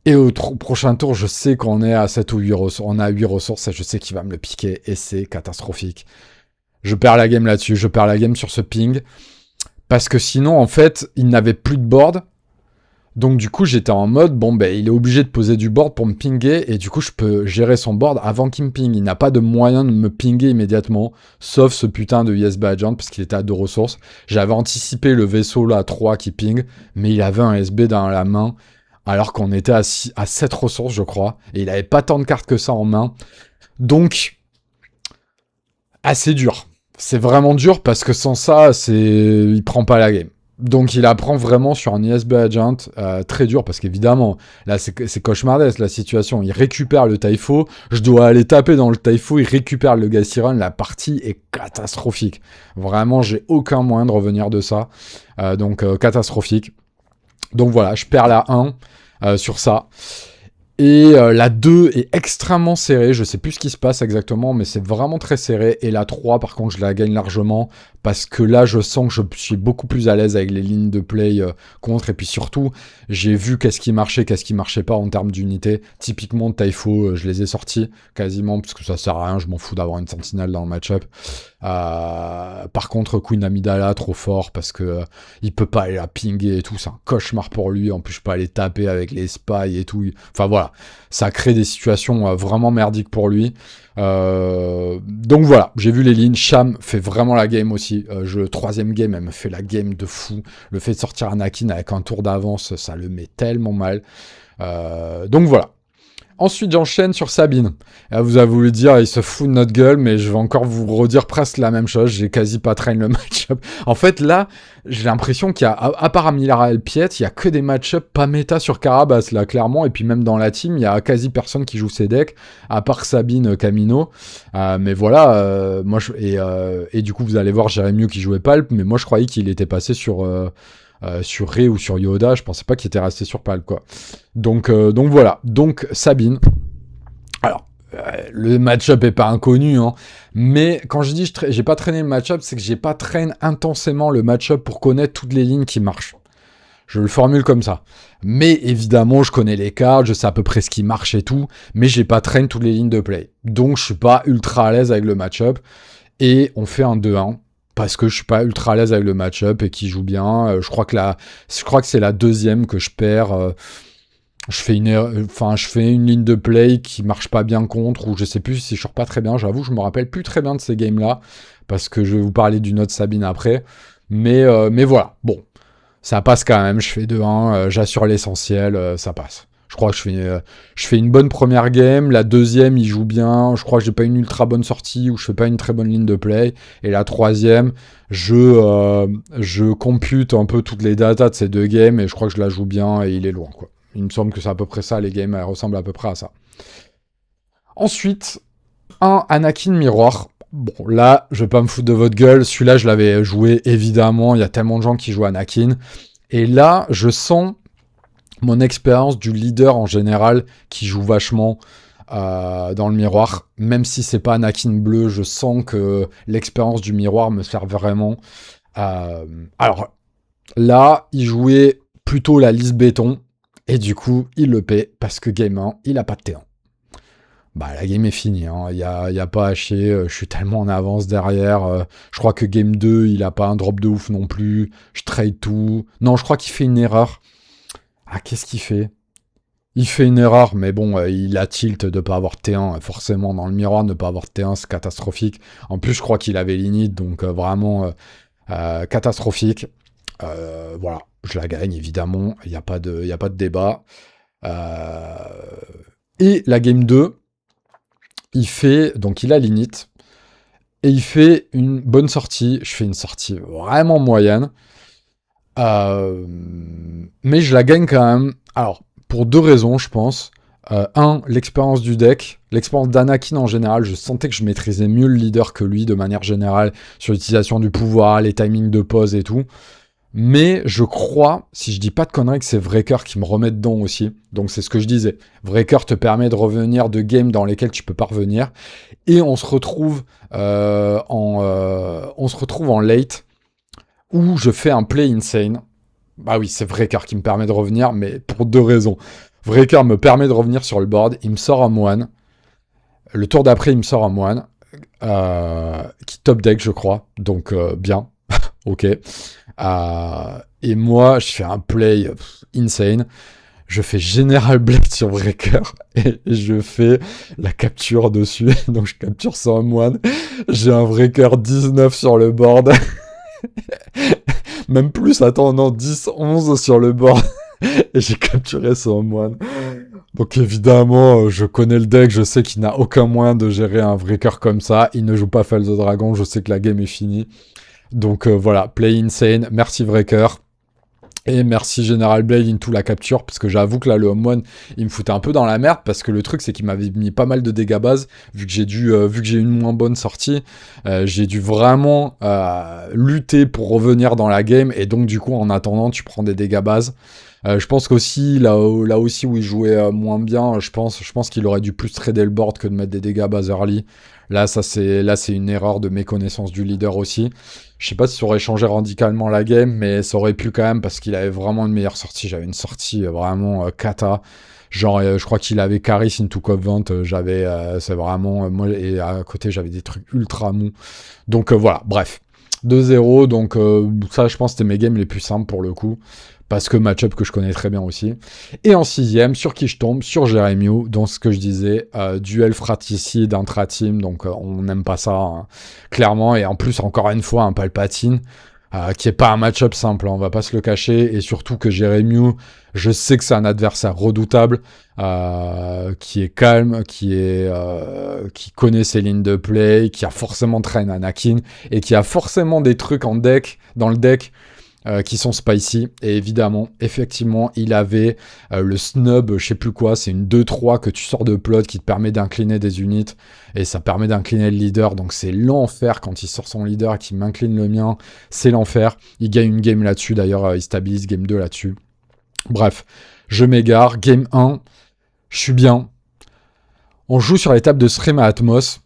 Et au prochain tour, je sais qu'on est à 7 ou 8 ressources. On a 8 ressources et je sais qu'il va me le piquer. Et c'est catastrophique. Je perds la game là-dessus. Je perds la game sur ce ping. Parce que sinon, en fait, il n'avait plus de board. Donc du coup, j'étais en mode, bon, ben, il est obligé de poser du board pour me pinguer. Et du coup, je peux gérer son board avant qu'il me ping. Il n'a pas de moyen de me pinguer immédiatement. Sauf ce putain de ISB Agent, parce qu'il était à 2 ressources. J'avais anticipé le vaisseau là à 3 qui ping. Mais il avait un SB dans la main. Alors qu'on était à 7 ressources, je crois. Et il avait pas tant de cartes que ça en main. Donc, assez dur. C'est vraiment dur parce que sans ça, il prend pas la game. Donc il apprend vraiment sur un ISB Agent, très dur, parce qu'évidemment, là c'est cauchemardesque la situation. Il récupère le Taifo, je dois aller taper dans le Taifo, il récupère le Gasiron, la partie est catastrophique. Vraiment, j'ai aucun moyen de revenir de ça. Donc catastrophique. Donc voilà, je perds la 1 sur ça. Et la 2 est extrêmement serrée, je sais plus ce qui se passe exactement, mais c'est vraiment très serré. Et la 3, par contre, je la gagne largement, parce que là, je sens que je suis beaucoup plus à l'aise avec les lignes de play contre. Et puis surtout, j'ai vu qu'est-ce qui marchait pas en termes d'unité. Typiquement, Taifo, je les ai sortis quasiment, parce que ça sert à rien, je m'en fous d'avoir une sentinelle dans le match-up. Par contre, Queen Amidala, trop fort, parce que il peut pas aller la pinguer et tout, c'est un cauchemar pour lui. En plus, je peux aller taper avec les spies et tout. Enfin voilà, ça crée des situations vraiment merdiques pour lui. Donc voilà, j'ai vu les lignes. Sham fait vraiment la game aussi. Troisième game, elle me fait la game de fou. Le fait de sortir Anakin avec un tour d'avance, ça le met tellement mal. Donc voilà. Ensuite, j'enchaîne sur Sabine. Là, vous avez voulu dire, il se fout de notre gueule, mais je vais encore vous redire presque la même chose. J'ai quasi pas train le match-up. En fait, là, j'ai l'impression qu'il y a, à part Amilara El Piet, il y a que des match-up pas méta sur Carabas, là, clairement. Et puis même dans la team, il y a quasi personne qui joue ses decks, à part Sabine Camino. Mais voilà, et du coup, vous allez voir Jérémy qui jouait Palp, mais moi, je croyais qu'il était passé sur Ré ou sur Yoda, je pensais pas qu'il était resté sur Palp, quoi. Donc voilà, donc Sabine. Alors, le match-up est pas inconnu, hein, mais quand je dis j'ai pas traîné le match-up, c'est que j'ai pas traîné intensément le match-up pour connaître toutes les lignes qui marchent. Je le formule comme ça. Mais évidemment, je connais les cartes, je sais à peu près ce qui marche et tout, mais j'ai pas traîné toutes les lignes de play. Donc je suis pas ultra à l'aise avec le match-up, et on fait un 2-1. Parce que je suis pas ultra à l'aise avec le match-up et qui joue bien. Je crois que c'est la deuxième que je perds. Je fais une ligne de play qui marche pas bien contre, ou je sais plus si je sors pas très bien. J'avoue, je me rappelle plus très bien de ces games-là, parce que je vais vous parler d'une autre Sabine après. Mais voilà, bon, ça passe quand même. Je fais 2-1, j'assure l'essentiel, ça passe. Je crois que je fais une bonne première game. La deuxième, il joue bien. Je crois que j'ai pas une ultra bonne sortie ou je fais pas une très bonne ligne de play. Et la troisième, je compute un peu toutes les datas de ces deux games et je crois que je la joue bien et il est loin, quoi. Il me semble que c'est à peu près ça, les games, elles ressemblent à peu près à ça. Ensuite, un Anakin Miroir. Bon, là, je vais pas me foutre de votre gueule. Celui-là, je l'avais joué, évidemment. Il y a tellement de gens qui jouent Anakin. Et là, je sens mon expérience du leader en général qui joue vachement dans le miroir. Même si c'est pas Anakin bleu, je sens que l'expérience du miroir me sert vraiment. Alors, là, il jouait plutôt la liste béton. Et du coup, il le paie parce que game 1, il a pas de T1. Bah, la game est finie, hein. Y a pas à chier, je suis tellement en avance derrière. Je crois que game 2, il a pas un drop de ouf non plus. Je trade tout. Non, je crois qu'il fait une erreur. Ah, qu'est-ce qu'il fait ? Il fait une erreur, mais bon, il a tilt de pas avoir T1. Forcément, dans le miroir, ne pas avoir T1, c'est catastrophique. En plus, je crois qu'il avait l'init, donc vraiment catastrophique. Voilà, je la gagne, évidemment. Il n'y a pas de débat. Et la game 2, il a l'init. Et il fait une bonne sortie. Je fais une sortie vraiment moyenne. Mais je la gagne quand même. Alors, pour deux raisons, je pense. L'expérience du deck. L'expérience d'Anakin en général. Je sentais que je maîtrisais mieux le leader que lui, de manière générale, sur l'utilisation du pouvoir, les timings de pause et tout. Mais je crois, si je dis pas de conneries, que c'est Vreker qui me remet dedans aussi. Donc c'est ce que je disais. Vreker te permet de revenir de games dans lesquels tu peux pas revenir. Et on se retrouve en late, où je fais un play insane. Bah oui, c'est Vreker qui me permet de revenir, mais pour deux raisons. Vreker me permet de revenir sur le board, il me sort un moine. Le tour d'après, il me sort un moine, qui top deck, je crois. Donc, bien. Ok. Et moi, je fais un play insane. Je fais General Blade sur Vreker et je fais la capture dessus. Donc, je capture sur un moine. J'ai un Vreker 19 sur le board. Même plus, attends, non, 10, 11 sur le board. Et j'ai capturé son moine. Donc évidemment, je connais le deck, je sais qu'il n'a aucun moyen de gérer un Vreker comme ça. Il ne joue pas Fall the Dragon, je sais que la game est finie. Donc voilà, play insane, merci Vreker. Et merci General Blade into la capture, parce que j'avoue que là, le home one, il me foutait un peu dans la merde, parce que le truc, c'est qu'il m'avait mis pas mal de dégâts base, vu que j'ai une moins bonne sortie, j'ai dû vraiment lutter pour revenir dans la game, et donc du coup, en attendant, tu prends des dégâts base. Je pense qu'aussi, là aussi où il jouait moins bien, je pense qu'il aurait dû plus trader le board que de mettre des dégâts base early. Là, c'est une erreur de méconnaissance du leader aussi. Je sais pas si ça aurait changé radicalement la game, mais ça aurait pu quand même parce qu'il avait vraiment une meilleure sortie. J'avais une sortie vraiment cata. Genre, je crois qu'il avait Caris into Covent. C'est vraiment moi, et à côté j'avais des trucs ultra mous. Donc voilà, bref. 2-0, donc ça je pense que c'était mes games les plus simples pour le coup, parce que match-up que je connais très bien aussi. Et en sixième, sur qui je tombe? Sur Jeremiah, dans ce que je disais, duel fratricide intra-team, donc on n'aime pas ça, hein, clairement, et en plus, encore une fois, un Palpatine, qui est pas un match-up simple, hein, on va pas se le cacher, et surtout que Jeremiah, je sais que c'est un adversaire redoutable, qui est calme, qui connaît ses lignes de play, qui a forcément traîné Anakin, et qui a forcément des trucs dans le deck, qui sont spicy, et évidemment, effectivement, il avait le snub, je sais plus quoi, c'est une 2-3 que tu sors de plot qui te permet d'incliner des unités, et ça permet d'incliner le leader, donc c'est l'enfer quand il sort son leader et qu'il m'incline le mien, c'est l'enfer. Il gagne une game là-dessus, d'ailleurs, il stabilise game 2 là-dessus. Bref, je m'égare, game 1, je suis bien. On joue sur les tables de stream à Atmos.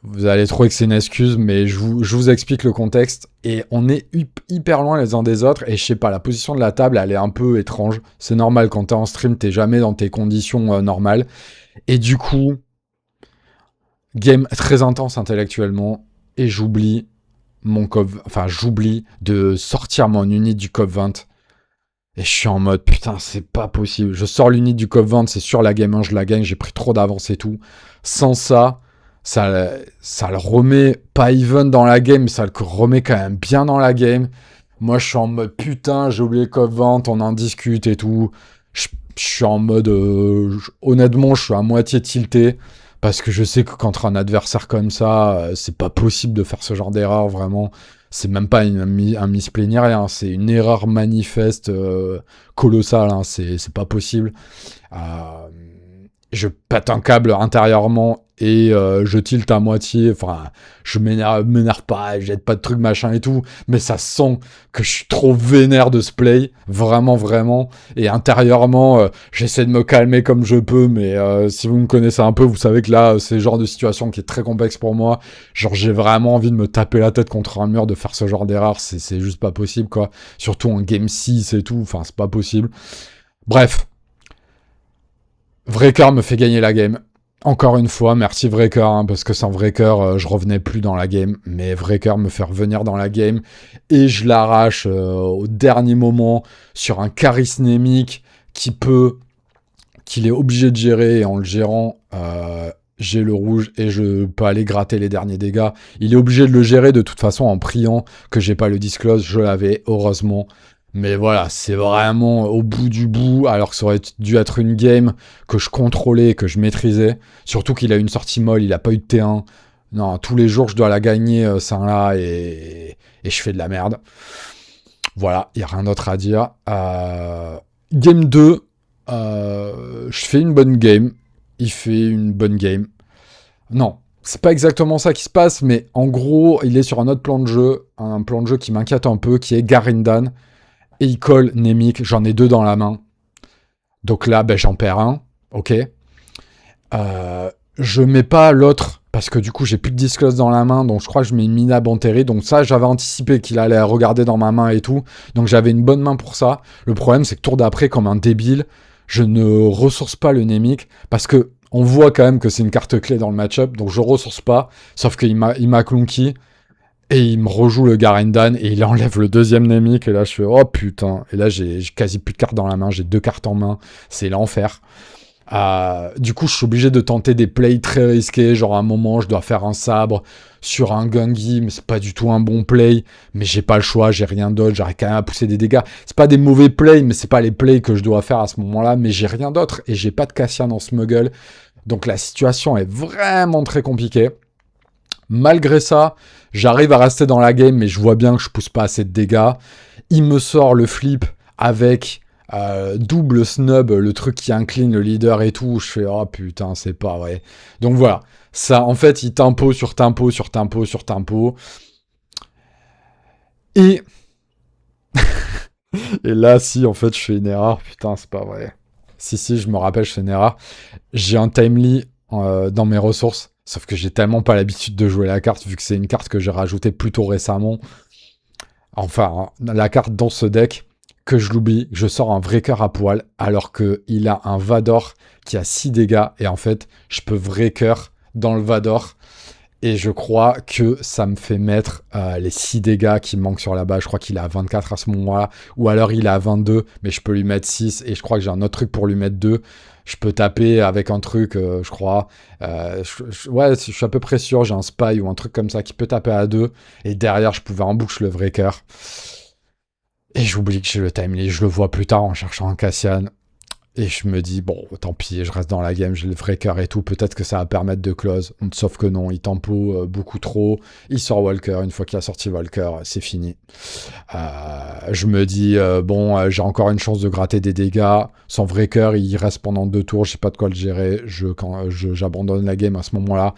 Vous allez trouver que c'est une excuse, mais je vous explique le contexte. Et on est hyper loin les uns des autres. Et je sais pas, la position de la table, elle est un peu étrange. C'est normal, quand t'es en stream, t'es jamais dans tes conditions normales. Et du coup, game très intense intellectuellement. Et j'oublie j'oublie de sortir mon unit du COP 20. Et je suis en mode, putain, c'est pas possible. Je sors l'unit du COP 20, c'est sûr, la game 1, je la gagne, j'ai pris trop d'avance et tout. Sans ça, ça le remet pas even dans la game, mais ça le remet quand même bien dans la game. Moi, je suis en mode, putain, j'ai oublié le COP 20, on en discute et tout. Je suis en mode, honnêtement, je suis à moitié tilté. Parce que je sais que contre un adversaire comme ça, c'est pas possible de faire ce genre d'erreur, vraiment. C'est même pas un misplay ni rien, c'est une erreur manifeste, colossale, hein, c'est pas possible. Euh, je pète un câble intérieurement et je tilte à moitié. Enfin, je m'énerve pas, je jette pas de trucs machin et tout, mais ça sent que je suis trop vénère de ce play, vraiment, vraiment. Et intérieurement, j'essaie de me calmer comme je peux, mais si vous me connaissez un peu, vous savez que là, c'est le genre de situation qui est très complexe pour moi. Genre, j'ai vraiment envie de me taper la tête contre un mur, de faire ce genre d'erreur, c'est juste pas possible, quoi. Surtout en game 6 et tout, enfin, c'est pas possible. Bref. Vrecker me fait gagner la game. Encore une fois, merci Vrecker, hein, parce que sans Vrecker, je revenais plus dans la game. Mais Vrecker me fait revenir dans la game. Et je l'arrache au dernier moment sur un charismémique qu'il est obligé de gérer. Et en le gérant, j'ai le rouge et je peux aller gratter les derniers dégâts. Il est obligé de le gérer de toute façon en priant que j'ai pas le disclose. Je l'avais, heureusement. Mais voilà, c'est vraiment au bout du bout, alors que ça aurait dû être une game que je contrôlais, que je maîtrisais. Surtout qu'il a une sortie molle, il a pas eu de T1. Non, tous les jours, je dois la gagner, ça là, et je fais de la merde. Voilà, il n'y a rien d'autre à dire. Game 2, je fais une bonne game. Il fait une bonne game. Non, c'est pas exactement ça qui se passe, mais en gros, il est sur un autre plan de jeu, un plan de jeu qui m'inquiète un peu, qui est Garindan. Et il colle Nemik, j'en ai 2 dans la main. Donc là, j'en perds un, ok. Je mets pas l'autre, parce que du coup, j'ai plus de disclose dans la main, donc je crois que je mets une Mina Banteri. Donc ça, j'avais anticipé qu'il allait regarder dans ma main et tout. Donc j'avais une bonne main pour ça. Le problème, c'est que tour d'après, comme un débile, je ne ressource pas le Nemik, parce que on voit quand même que c'est une carte clé dans le match-up, donc je ressource pas, sauf qu'il m'a clunky. Et il me rejoue le Garendan et il enlève le deuxième Nemik. Et là, je fais oh putain. Et là, j'ai quasi plus de cartes dans la main. J'ai 2 cartes en main. C'est l'enfer. Du coup, je suis obligé de tenter des plays très risqués. Genre, à un moment, je dois faire un sabre sur un Gungi, mais c'est pas du tout un bon play. Mais j'ai pas le choix. J'ai rien d'autre. J'arrive quand même à pousser des dégâts. C'est pas des mauvais plays, mais c'est pas les plays que je dois faire à ce moment-là. Mais j'ai rien d'autre. Et j'ai pas de Cassian en smuggle. Donc, la situation est vraiment très compliquée. Malgré ça, j'arrive à rester dans la game, mais je vois bien que je pousse pas assez de dégâts. Il me sort le flip avec double snub, le truc qui incline le leader et tout. Je fais, oh putain, c'est pas vrai. Donc voilà, ça, en fait, il tempo sur tempo, sur tempo, sur tempo. Et... et là, si, en fait, je fais une erreur. Putain, c'est pas vrai. Si, je me rappelle, je fais une erreur. J'ai un timely dans mes ressources. Sauf que j'ai tellement pas l'habitude de jouer la carte, vu que c'est une carte que j'ai rajoutée plutôt récemment. Enfin, la carte dans ce deck, que je l'oublie, je sors un vrai cœur à poil, alors qu'il a un Vador qui a 6 dégâts. Et en fait, je peux vrai cœur dans le Vador. Et je crois que ça me fait mettre les 6 dégâts qui me manquent sur la base. Je crois qu'il est à 24 à ce moment-là. Ou alors il est à 22, mais je peux lui mettre 6. Et je crois que j'ai un autre truc pour lui mettre 2. Je peux taper avec un truc, je crois. Ouais, je suis à peu près sûr. J'ai un spy ou un truc comme ça qui peut taper à 2. Et derrière, je pouvais en bouche le vrai cœur. Et j'oublie que j'ai le timely. Je le vois plus tard en cherchant un Cassian. Et je me dis, bon, tant pis, je reste dans la game, j'ai le vrai cœur et tout, peut-être que ça va permettre de close. Sauf que non, il tempo beaucoup trop. Il sort Walker, une fois qu'il a sorti Walker, c'est fini. Je me dis, bon, j'ai encore une chance de gratter des dégâts. Son vrai cœur, il reste pendant 2 tours, je sais pas de quoi le gérer. J'abandonne la game à ce moment-là.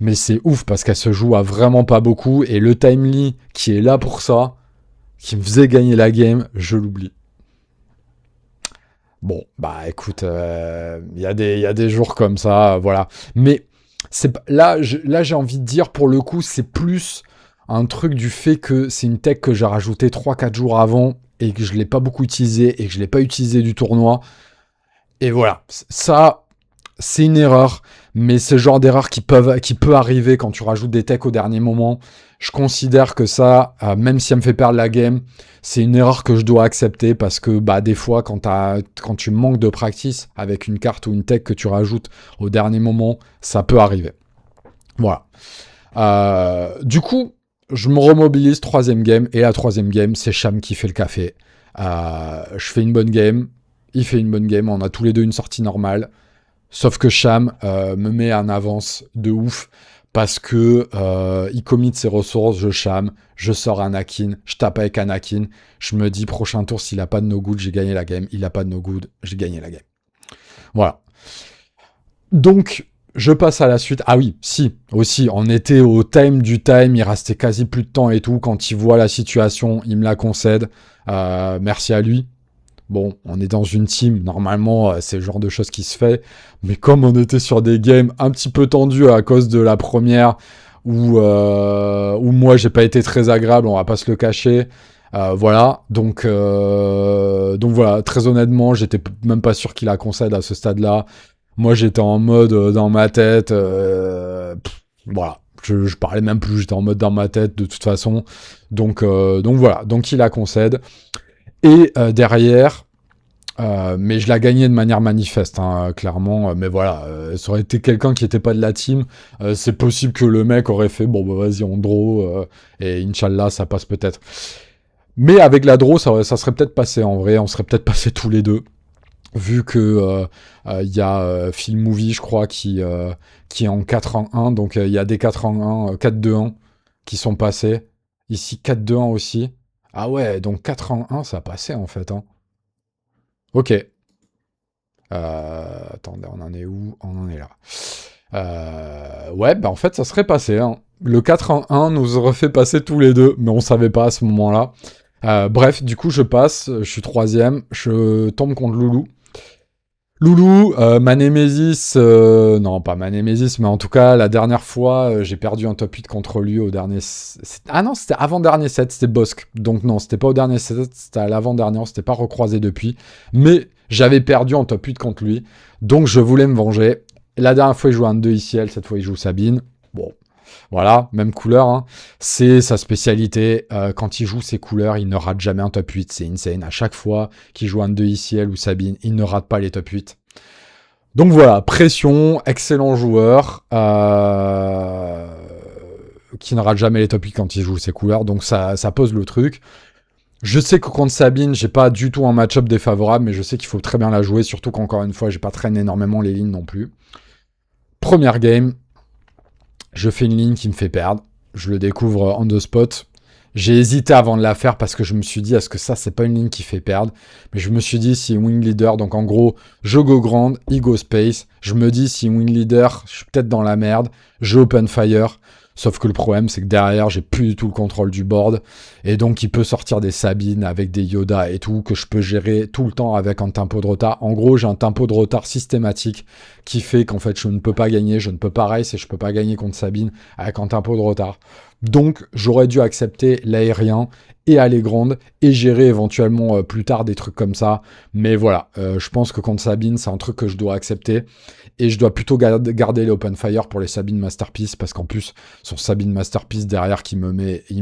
Mais c'est ouf, parce qu'elle se joue à vraiment pas beaucoup. Et le timely, qui est là pour ça, qui me faisait gagner la game, je l'oublie. Bon, bah écoute, y a des jours comme ça, voilà. Mais là, j'ai envie de dire, pour le coup, c'est plus un truc du fait que c'est une tech que j'ai rajoutée 3-4 jours avant et que je ne l'ai pas beaucoup utilisée et que je ne l'ai pas utilisée du tournoi. Et voilà, ça, c'est une erreur, mais c'est le genre d'erreur qui peut arriver quand tu rajoutes des techs au dernier moment. Je considère que ça, même si ça me fait perdre la game, c'est une erreur que je dois accepter parce que bah, des fois, quand tu manques de practice avec une carte ou une tech que tu rajoutes au dernier moment, ça peut arriver. Voilà. Du coup, je me remobilise, 3ème game, et la 3ème game, c'est Cham qui fait le café. Je fais une bonne game, il fait une bonne game, on a tous les deux une sortie normale. Sauf que Cham me met en avance de ouf parce que il commit ses ressources, je Cham, je sors Anakin, je tape avec Anakin, je me dis prochain tour s'il a pas de no good, j'ai gagné la game, il a pas de no good, j'ai gagné la game. Voilà. Donc je passe à la suite. Ah oui, si, aussi, on était au time du time, il restait quasi plus de temps et tout. Quand il voit la situation, il me la concède. Merci à lui. Bon, on est dans une team, normalement, c'est le genre de choses qui se fait. Mais comme on était sur des games un petit peu tendus à cause de la première, où moi, j'ai pas été très agréable, on va pas se le cacher. Voilà, donc voilà, très honnêtement, j'étais même pas sûr qu'il la concède à ce stade-là. Moi, j'étais en mode dans ma tête, voilà. Je parlais même plus, j'étais en mode dans ma tête de toute façon. Donc voilà, donc il la concède. Et derrière, mais je la gagnais de manière manifeste, hein, clairement. Mais voilà, ça aurait été quelqu'un qui n'était pas de la team. C'est possible que le mec aurait fait, bon, bah vas-y, on draw, et Inch'Allah, ça passe peut-être. Mais avec la draw, ça serait peut-être passé en vrai, on serait peut-être passé tous les deux. Vu que y a Film Movie, je crois, qui est en 4 en 1, donc il y a des 4 en 1, 4-2-1 qui sont passés. Ici, 4-2-1 aussi. Ah ouais, donc 4 en 1, ça passait en fait. Hein. Ok. Attendez, on en est où? On en est là. Ouais, bah en fait, ça serait passé. Hein. Le 4 en 1 nous aurait fait passer tous les deux, mais on savait pas à ce moment-là. Bref, du coup, je passe, je suis 3ème, je tombe contre Loulou. Loulou, ma Némésis, non pas ma Némésis, mais en tout cas, la dernière fois, j'ai perdu un top 8 contre lui au dernier... Ah non, c'était avant-dernier set, c'était Bosque. Donc non, c'était pas au dernier set, c'était à l'avant-dernier, on s'était pas recroisé depuis. Mais j'avais perdu en top 8 contre lui, donc je voulais me venger. La dernière fois, il jouait un 2 ICL, cette fois, il joue Sabine. Bon, voilà, même couleur, hein. C'est sa spécialité. Quand il joue ses couleurs, il ne rate jamais un top 8. C'est insane. À chaque fois qu'il joue un 2 ICL ou Sabine, il ne rate pas les top 8. Donc voilà, pression, excellent joueur, qui ne rate jamais les top 8 quand il joue ses couleurs. Donc ça pose le truc. Je sais que contre Sabine, j'ai pas du tout un match-up défavorable, mais je sais qu'il faut très bien la jouer, surtout qu'encore une fois, j'ai pas traîné énormément les lignes non plus. Première game, je fais une ligne qui me fait perdre. Je le découvre on the spot. J'ai hésité avant de la faire parce que je me suis dit, est-ce que ça, c'est pas une ligne qui fait perdre? Mais je me suis dit, si wing leader, donc en gros, je go grand, il go space. Je me dis, si wing leader, je suis peut-être dans la merde, je open fire. Sauf que le problème, c'est que derrière, j'ai plus du tout le contrôle du board. Et donc, il peut sortir des Sabines avec des Yoda et tout, que je peux gérer tout le temps avec un tempo de retard. En gros, j'ai un tempo de retard systématique qui fait qu'en fait, je ne peux pas gagner, je ne peux pas race et je peux pas gagner contre Sabine avec un tempo de retard. Donc, j'aurais dû accepter l'aérien et aller grande et gérer éventuellement plus tard des trucs comme ça. Mais voilà, je pense que contre Sabine, c'est un truc que je dois accepter. Et je dois plutôt garder les open fire pour les Sabine Masterpiece, parce qu'en plus, son Sabine Masterpiece derrière il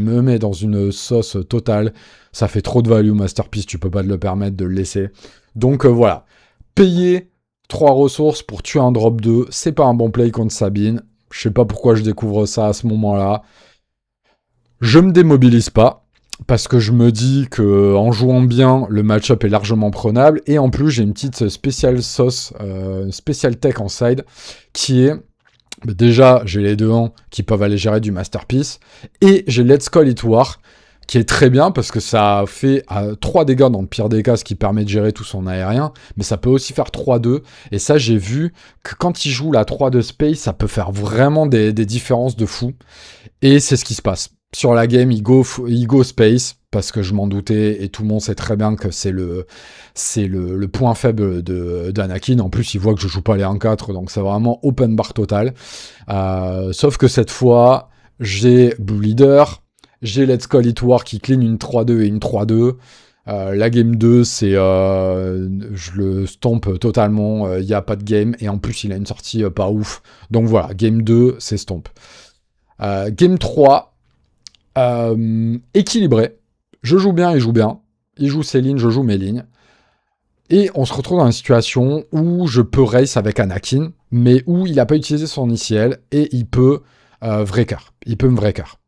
me met dans une sauce totale. Ça fait trop de value Masterpiece, tu peux pas te le permettre de le laisser. Donc voilà, payer 3 ressources pour tuer un drop 2, c'est pas un bon play contre Sabine. Je sais pas pourquoi je découvre ça à ce moment-là. Je me démobilise pas, parce que je me dis que en jouant bien, le match-up est largement prenable. Et en plus, j'ai une petite spéciale sauce, spéciale tech en side, qui est... Déjà, j'ai les 2-1 qui peuvent aller gérer du Masterpiece. Et j'ai Let's Call It War, qui est très bien, parce que ça fait 3 dégâts dans le pire des cas, ce qui permet de gérer tout son aérien. Mais ça peut aussi faire 3-2. Et ça, j'ai vu que quand il joue la 3 de Space, ça peut faire vraiment des différences de fou. Et c'est ce qui se passe. Sur la game, il go space, parce que je m'en doutais, et tout le monde sait très bien que c'est le point faible d'Anakin. En plus, il voit que je joue pas les 1-4, donc c'est vraiment open bar total. Sauf que cette fois, j'ai Blue Leader, j'ai Let's Call It War qui clean une 3-2 et une 3-2. La game 2, c'est je le stomp totalement, il n'y a pas de game, et en plus, il a une sortie pas ouf. Donc voilà, game 2, c'est stomp. Game 3, équilibré. Je joue bien, il joue bien. Il joue ses lignes, je joue mes lignes. Et on se retrouve dans une situation où je peux race avec Anakin, mais où il n'a pas utilisé son ICL et il peut Wrecker. Il peut me Wrecker.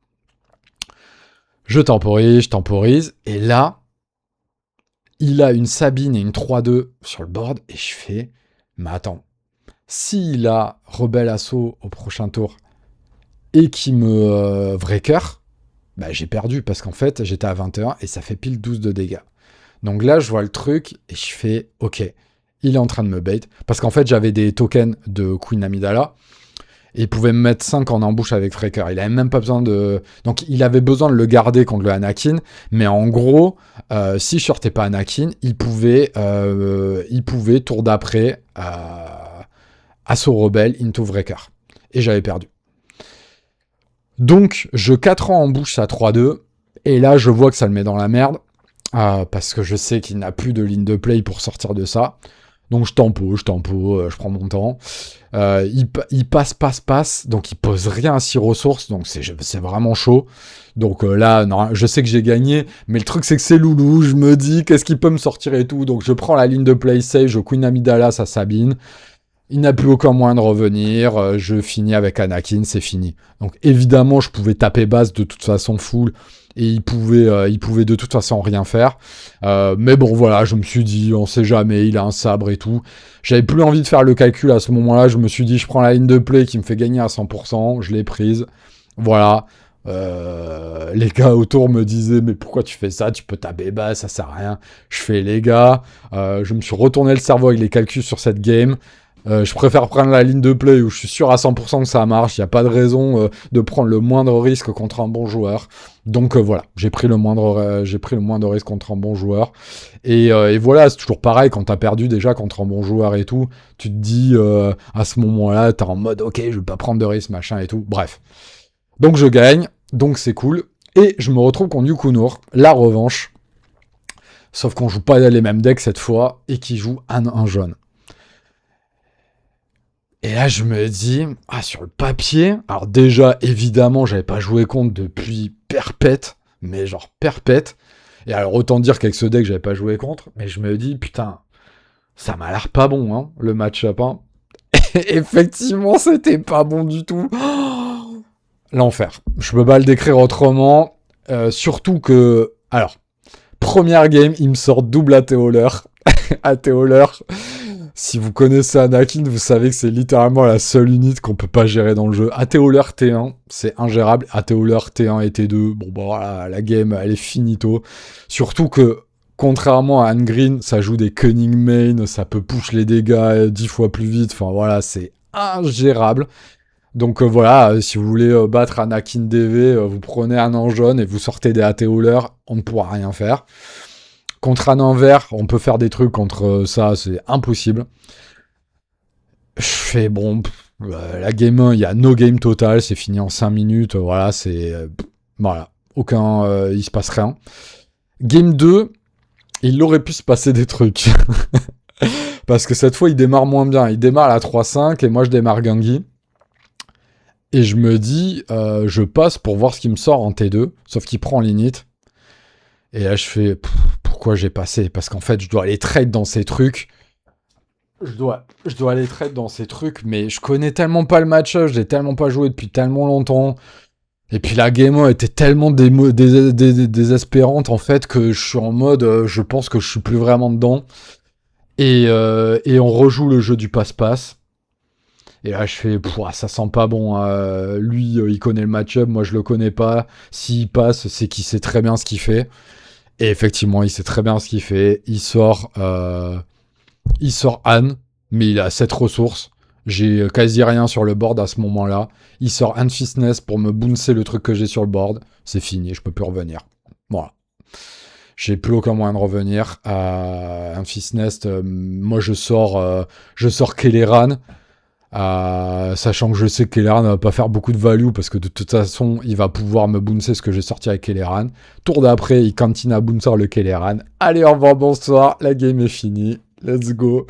Je temporise, et là, il a une Sabine et une 3-2 sur le board, et je fais, mais attends, s'il a Rebelle Assaut au prochain tour et qu'il me Wrecker, bah, j'ai perdu, parce qu'en fait, j'étais à 21 et ça fait pile 12 de dégâts. Donc là, je vois le truc et je fais, ok, il est en train de me bait. Parce qu'en fait, j'avais des tokens de Queen Amidala et il pouvait me mettre 5 en embouche avec Wrecker. Il avait même pas besoin de... Donc, il avait besoin de le garder contre le Anakin. Mais en gros, si je sortais pas Anakin, il pouvait tour d'après, assaut rebelle into Wrecker. Et j'avais perdu. Donc, je 4 ans en bouche à 3-2, et là, je vois que ça le met dans la merde, parce que je sais qu'il n'a plus de ligne de play pour sortir de ça. Donc, je tempo, je prends mon temps. Il passe, donc il pose rien à 6 ressources, donc c'est vraiment chaud. Donc là, non, je sais que j'ai gagné, mais le truc, c'est que c'est loulou, je me dis, qu'est-ce qu'il peut me sortir et tout, donc je prends la ligne de play safe, je Queen Amidala, ça Sabine. Il n'a plus aucun moyen de revenir, je finis avec Anakin, c'est fini. Donc évidemment, je pouvais taper base de toute façon full, et il pouvait de toute façon rien faire. Mais bon, voilà, je me suis dit, on sait jamais, il a un sabre et tout. J'avais plus envie de faire le calcul à ce moment-là, je me suis dit, je prends la ligne de play qui me fait gagner à 100%, je l'ai prise. Voilà. Les gars autour me disaient, mais pourquoi tu fais ça, tu peux taper bas, ça sert à rien. Je fais, les gars, je me suis retourné le cerveau avec les calculs sur cette game. Je préfère prendre la ligne de play où je suis sûr à 100% que ça marche. Il n'y a pas de raison de prendre le moindre risque contre un bon joueur. Donc voilà, j'ai pris le moindre risque contre un bon joueur. Et voilà, c'est toujours pareil quand t'as perdu déjà contre un bon joueur et tout. Tu te dis à ce moment-là, t'es en mode ok, je vais pas prendre de risque, machin et tout. Bref. Donc je gagne, donc c'est cool. Et je me retrouve contre Yukunur, la revanche. Sauf qu'on joue pas les mêmes decks cette fois et qui joue un jaune. Et là, je me dis, sur le papier, alors déjà, évidemment, j'avais pas joué contre depuis perpète, mais genre perpète. Et alors, autant dire qu'avec ce deck, j'avais pas joué contre, mais je me dis, putain, ça m'a l'air pas bon, hein, le match-up, hein. Et effectivement, c'était pas bon du tout. Oh, l'enfer. Je peux pas le décrire autrement. Surtout que, alors, première game, il me sort double AT Hauler. AT Hauler. Si vous connaissez Anakin, vous savez que c'est littéralement la seule unité qu'on peut pas gérer dans le jeu. AT-Hauler T1, c'est ingérable. AT-Hauler T1 et T2, bon bah voilà, la game, elle est finito. Surtout que, contrairement à Anne Green, ça joue des cunning main, ça peut push les dégâts 10 fois plus vite. Enfin voilà, c'est ingérable. Donc voilà, si vous voulez battre Anakin DV, vous prenez un an jaune et vous sortez des AT-Hauler, on ne pourra rien faire. Contre un envers, on peut faire des trucs, contre ça, c'est impossible. Je fais, bon, la game 1, il y a no game total, c'est fini en 5 minutes, voilà, c'est... voilà, il se passe rien. Game 2, il aurait pu se passer des trucs. Parce que cette fois, il démarre moins bien. Il démarre à la 3-5, et moi, je démarre Gangi. Et je me dis, je passe pour voir ce qui me sort en T2, sauf qu'il prend l'init. Et là, je fais, pourquoi j'ai passé? Parce qu'en fait, je dois aller trade dans ces trucs. Je dois aller trade dans ces trucs, mais je connais tellement pas le match-up, je l'ai tellement pas joué depuis tellement longtemps. Et puis la game 1 était tellement désespérante, en fait, que je suis en mode, je pense que je suis plus vraiment dedans. Et on rejoue le jeu du passe-passe. Et là, je fais, ça sent pas bon. Lui, il connaît le match-up, moi, je le connais pas. S'il passe, c'est qu'il sait très bien ce qu'il fait. Et effectivement, il sait très bien ce qu'il fait. Il sort Anne, mais il a 7 ressources. J'ai quasi rien sur le board à ce moment-là. Il sort Anne Fitness pour me bouncer le truc que j'ai sur le board. C'est fini, je peux plus revenir. Voilà. J'ai plus aucun moyen de revenir. Anne Fitness, moi je sors Kelleran. Sachant que je sais que Kelleran ne va pas faire beaucoup de value parce que de toute façon il va pouvoir me bouncer ce que j'ai sorti avec Kelleran. Tour d'après, il continue à bouncer le Kelleran. Allez, au revoir, bonsoir, la game est finie. Let's go.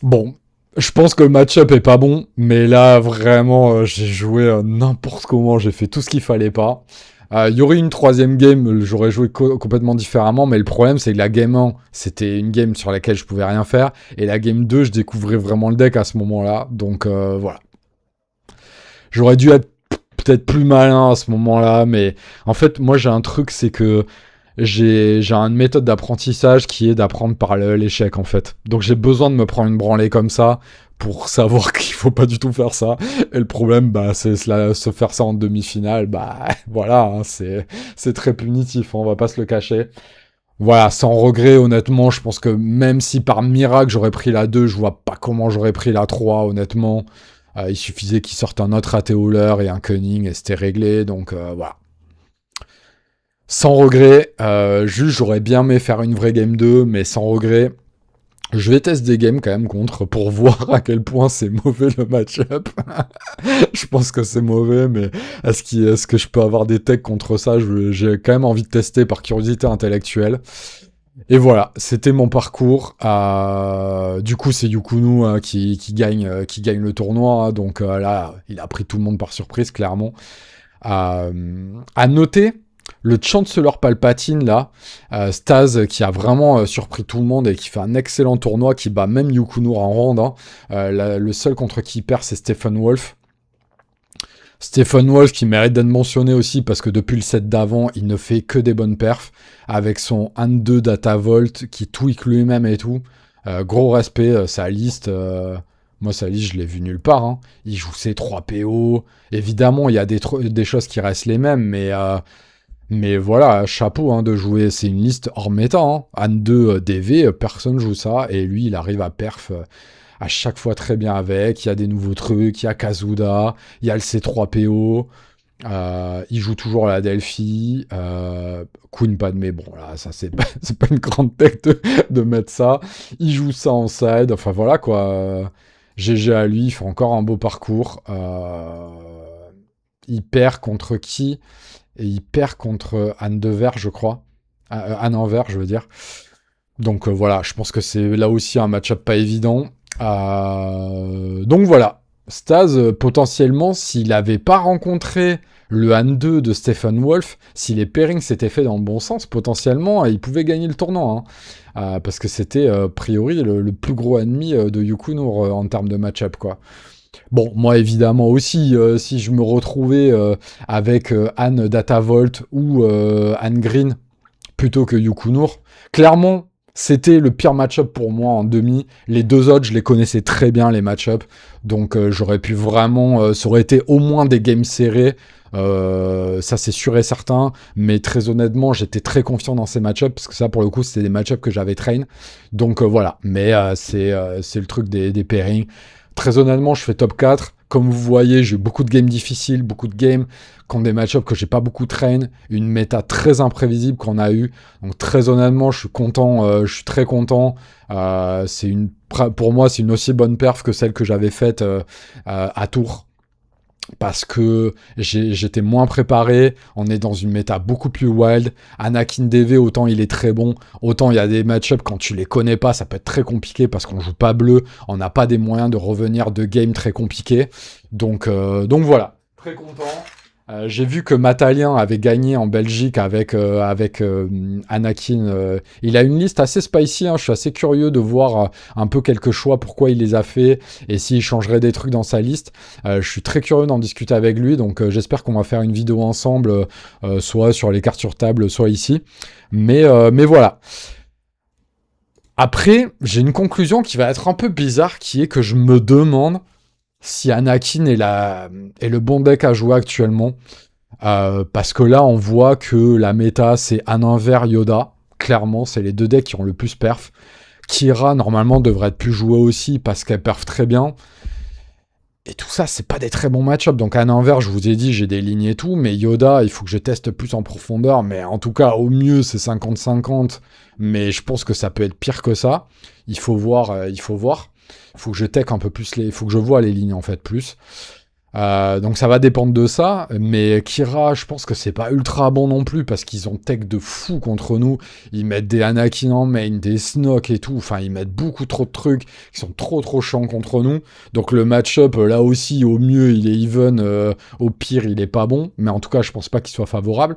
Bon, je pense que le match-up est pas bon, mais là vraiment j'ai joué n'importe comment, j'ai fait tout ce qu'il fallait pas. Il y aurait une troisième game, j'aurais joué complètement différemment, mais le problème c'est que la game 1, c'était une game sur laquelle je pouvais rien faire, et la game 2, je découvrais vraiment le deck à ce moment-là, donc voilà. J'aurais dû être peut-être plus malin à ce moment-là, mais en fait, moi j'ai un truc, c'est que j'ai une méthode d'apprentissage qui est d'apprendre par l'échec, en fait. Donc j'ai besoin de me prendre une branlée comme ça pour savoir qu'il faut pas du tout faire ça. Et le problème, c'est se faire ça en demi-finale, voilà, hein, c'est très punitif, hein, on va pas se le cacher. Voilà, sans regret, honnêtement, je pense que même si par miracle j'aurais pris la 2, je vois pas comment j'aurais pris la 3, honnêtement. Il suffisait qu'il sorte un autre AT-Hauler et un Cunning et c'était réglé, donc voilà. Sans regret, juste j'aurais bien aimé faire une vraie game 2, mais sans regret. Je vais tester des games quand même contre pour voir à quel point c'est mauvais le match-up. Je pense que c'est mauvais, mais est-ce que je peux avoir des techs contre ça? J'ai quand même envie de tester par curiosité intellectuelle. Et voilà, c'était mon parcours. Du coup, c'est Yukunu qui gagne le tournoi, hein, donc là, il a pris tout le monde par surprise, clairement. À noter, le Chancellor Palpatine, là, Staz, qui a vraiment surpris tout le monde et qui fait un excellent tournoi, qui bat même Yukunu en ronde. Hein. Le seul contre qui il perd, c'est Stephen Wolf. Stephen Wolf qui mérite d'être mentionné aussi parce que depuis le set d'avant, il ne fait que des bonnes perfs avec son 1-2 Datavolt qui tweak lui-même et tout. Gros respect, sa liste... Moi, sa liste, je l'ai vu nulle part. Hein. Il joue ses 3 PO. Évidemment, il y a des choses qui restent les mêmes, mais voilà, chapeau hein, de jouer. C'est une liste hors méta. Hein. Anne 2 DV, personne joue ça. Et lui, il arrive à perf à chaque fois très bien avec. Il y a des nouveaux trucs. Il y a Kazuda. Il y a le C3 PO. Il joue toujours à la Delphi. Queen Padmé, bon là, ça c'est pas une grande tech de mettre ça. Il joue ça en side. Enfin voilà quoi. GG à lui, il fait encore un beau parcours. Il perd contre qui? Et il perd contre Anne de Vert, je crois. Anne en Vert, je veux dire. Donc voilà, je pense que c'est là aussi un match-up pas évident. Donc voilà. Staz, potentiellement, s'il n'avait pas rencontré le Han 2 de Stephen Wolf, si les pairings s'étaient fait dans le bon sens, potentiellement, il pouvait gagner le tournoi. Hein. Parce que c'était, a priori, le plus gros ennemi de Yukunur en termes de match-up, quoi. Bon, moi, évidemment, aussi, si je me retrouvais avec Anne Datavolt ou Anne Green plutôt que Yukunur, clairement, C'était le pire match-up pour moi en demi. Les deux autres, je les connaissais très bien, les match-up. Donc j'aurais pu vraiment... ça aurait été au moins des games serrés. Ça c'est sûr et certain. Mais très honnêtement, j'étais très confiant dans ces match-up. Parce que ça, pour le coup, c'était des match-up que j'avais train. Donc voilà. Mais c'est le truc des pairings. Très honnêtement, je fais top 4. Comme vous voyez, j'ai eu beaucoup de games difficiles, beaucoup de games contre des match-ups que j'ai pas beaucoup train, une méta très imprévisible qu'on a eu. Donc très honnêtement, je suis content, je suis très content. Pour moi, c'est une aussi bonne perf que celle que j'avais faite à Tours. Parce que j'étais moins préparé, on est dans une méta beaucoup plus wild. Anakin DV, autant il est très bon, autant il y a des match-ups quand tu les connais pas, ça peut être très compliqué parce qu'on joue pas bleu, on n'a pas des moyens de revenir de game très compliqués. Donc voilà, très content. J'ai vu que Matalien avait gagné en Belgique avec Anakin. Il a une liste assez spicy, hein. Je suis assez curieux de voir un peu quelques choix, pourquoi il les a fait et s'il changerait des trucs dans sa liste. Je suis très curieux d'en discuter avec lui, donc j'espère qu'on va faire une vidéo ensemble, soit sur les cartes sur table, soit ici. Mais voilà. Après, j'ai une conclusion qui va être un peu bizarre, qui est que je me demande si Anakin est le bon deck à jouer actuellement. Parce que là, on voit que la méta, c'est Anin Vert, Yoda. Clairement, c'est les deux decks qui ont le plus perf. Kira, normalement, devrait être plus jouée aussi parce qu'elle perf très bien. Et tout ça, c'est pas des très bons match-up. Donc Anin Vert, je vous ai dit, j'ai des lignes et tout. Mais Yoda, il faut que je teste plus en profondeur. Mais en tout cas, au mieux, c'est 50-50. Mais je pense que ça peut être pire que ça. Il faut voir. Il faut que je tech un peu plus il faut que je vois les lignes en fait plus. Donc ça va dépendre de ça. Mais Kira, je pense que c'est pas ultra bon non plus parce qu'ils ont tech de fou contre nous. Ils mettent des Anakin en main, des Snoke et tout. Enfin, ils mettent beaucoup trop de trucs qui sont trop chiants contre nous. Donc le match-up, là aussi, au mieux, il est even. Au pire, il est pas bon. Mais en tout cas, je pense pas qu'il soit favorable.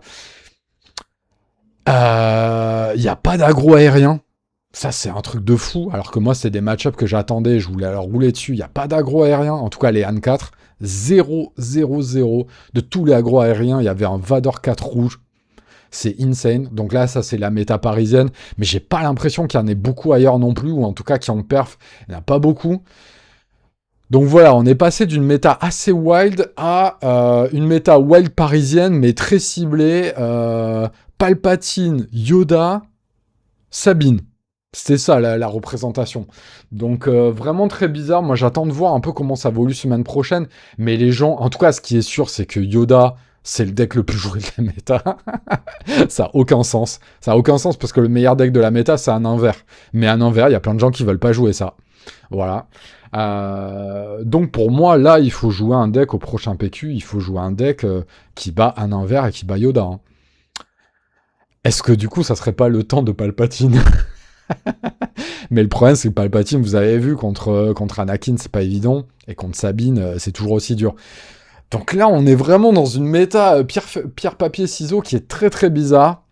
Il n'y a pas d'aggro aérien. Ça, c'est un truc de fou. Alors que moi, c'est des match-ups que j'attendais. Je voulais leur rouler dessus. Il n'y a pas d'aggro aérien. En tout cas, les Han 4, 0, 0, 0. De tous les aggro aériens, il y avait un Vador 4 rouge. C'est insane. Donc là, ça, c'est la méta parisienne. Mais j'ai pas l'impression qu'il y en ait beaucoup ailleurs non plus. Ou en tout cas, qui en perf. Il n'y en a pas beaucoup. Donc voilà, on est passé d'une méta assez wild à une méta wild parisienne, mais très ciblée. Palpatine, Yoda, Sabine. C'était ça la représentation. Donc vraiment très bizarre. Moi j'attends de voir un peu comment ça évolue semaine prochaine. Mais les gens, en tout cas ce qui est sûr c'est que Yoda, c'est le deck le plus joué de la méta. Ça a aucun sens. Ça a aucun sens parce que le meilleur deck de la méta c'est un invers. Mais un invers, il y a plein de gens qui veulent pas jouer ça. Voilà. Donc pour moi là il faut jouer un deck au prochain PQ. Il faut jouer un deck qui bat un invers et qui bat Yoda. Hein. Est-ce que du coup ça serait pas le temps de Palpatine? Mais le problème, c'est que Palpatine, vous avez vu, contre Anakin, c'est pas évident. Et contre Sabine, c'est toujours aussi dur. Donc là, on est vraiment dans une méta pierre, papier, ciseaux qui est très bizarre.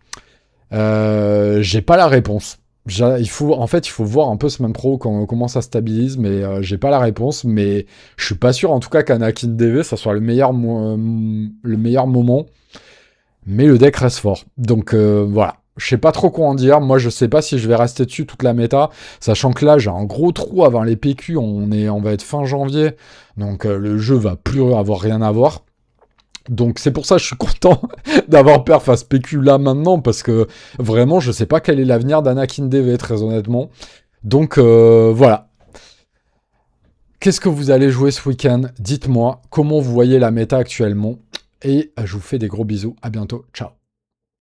J'ai pas la réponse. Il faut voir un peu semaine pro comment ça stabilise, mais j'ai pas la réponse. Mais je suis pas sûr, en tout cas, qu'Anakin DV, ça soit le meilleur moment. Mais le deck reste fort. Donc voilà. Je sais pas trop quoi en dire. Moi, je sais pas si je vais rester dessus toute la méta, sachant que là, j'ai un gros trou avant les PQ. On va être fin janvier, donc le jeu va plus avoir rien à voir. Donc c'est pour ça que je suis content d'avoir perf à ce PQ là maintenant, parce que vraiment, je sais pas quel est l'avenir d'Anakin DV, très honnêtement. Donc voilà. Qu'est-ce que vous allez jouer ce week-end? Dites-moi comment vous voyez la méta actuellement. Et je vous fais des gros bisous. À bientôt. Ciao.